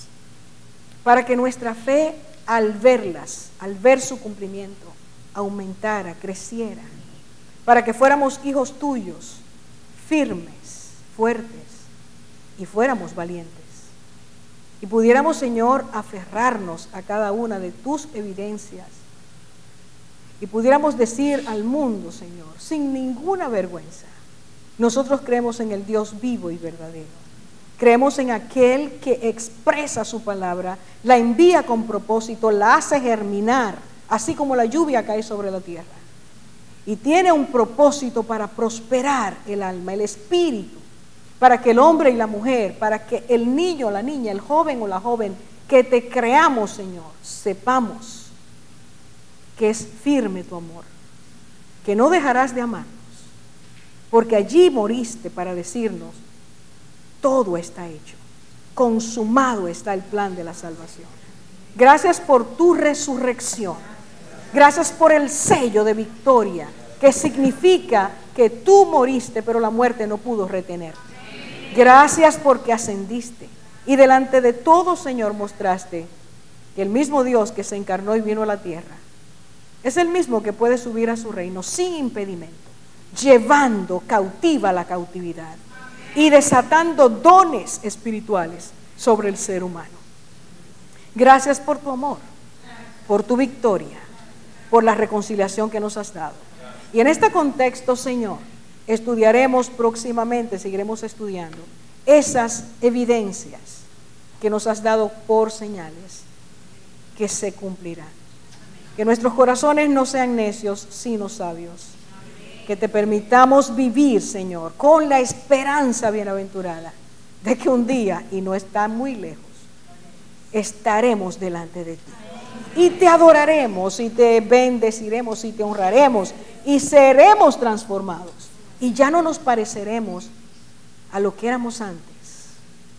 para que nuestra fe, al verlas, al ver su cumplimiento, aumentara, creciera, para que fuéramos hijos tuyos, firmes, fuertes, y fuéramos valientes. Y pudiéramos, Señor, aferrarnos a cada una de tus evidencias. Y pudiéramos decir al mundo, Señor, sin ninguna vergüenza, nosotros creemos en el Dios vivo y verdadero. Creemos en aquel que expresa su palabra, la envía con propósito, la hace germinar, así como la lluvia cae sobre la tierra. Y tiene un propósito para prosperar el alma, el espíritu, para que el hombre y la mujer, para que el niño o la niña, el joven o la joven, que te creamos, Señor, sepamos que es firme tu amor, que no dejarás de amarnos, porque allí moriste para decirnos, todo está hecho, consumado está el plan de la salvación. Gracias por tu resurrección, gracias por el sello de victoria, que significa que tú moriste, pero la muerte no pudo retenerte. Gracias porque ascendiste y delante de todo, Señor, mostraste que el mismo Dios que se encarnó y vino a la tierra es el mismo que puede subir a su reino sin impedimento, llevando cautiva la cautividad y desatando dones espirituales sobre el ser humano. Gracias por tu amor, por tu victoria, por la reconciliación que nos has dado. Y en este contexto, Señor, estudiaremos próximamente, seguiremos estudiando esas evidencias que nos has dado por señales que se cumplirán. Que nuestros corazones no sean necios, sino sabios. Que te permitamos vivir, Señor, con la esperanza bienaventurada de que un día, y no está muy lejos, estaremos delante de ti. Y te adoraremos, y te bendeciremos, y te honraremos, y seremos transformados. Y ya no nos pareceremos a lo que éramos antes,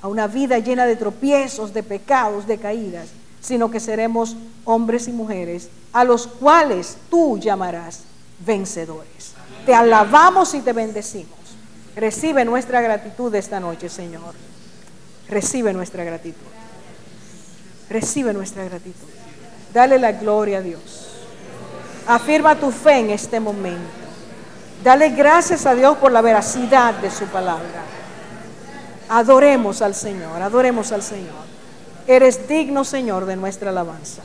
a una vida llena de tropiezos, de pecados, de caídas, sino que seremos hombres y mujeres a los cuales tú llamarás vencedores. Te alabamos y te bendecimos. Recibe nuestra gratitud esta noche, Señor. Recibe nuestra gratitud. Recibe nuestra gratitud. Dale la gloria a Dios. Afirma tu fe en este momento. Dale gracias a Dios por la veracidad de su palabra. Adoremos al Señor, adoremos al Señor. Eres digno, Señor, de nuestra alabanza.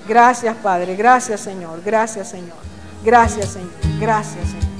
Gracias, Padre, gracias, Señor, gracias, Señor. Gracias, Señor, gracias, Señor.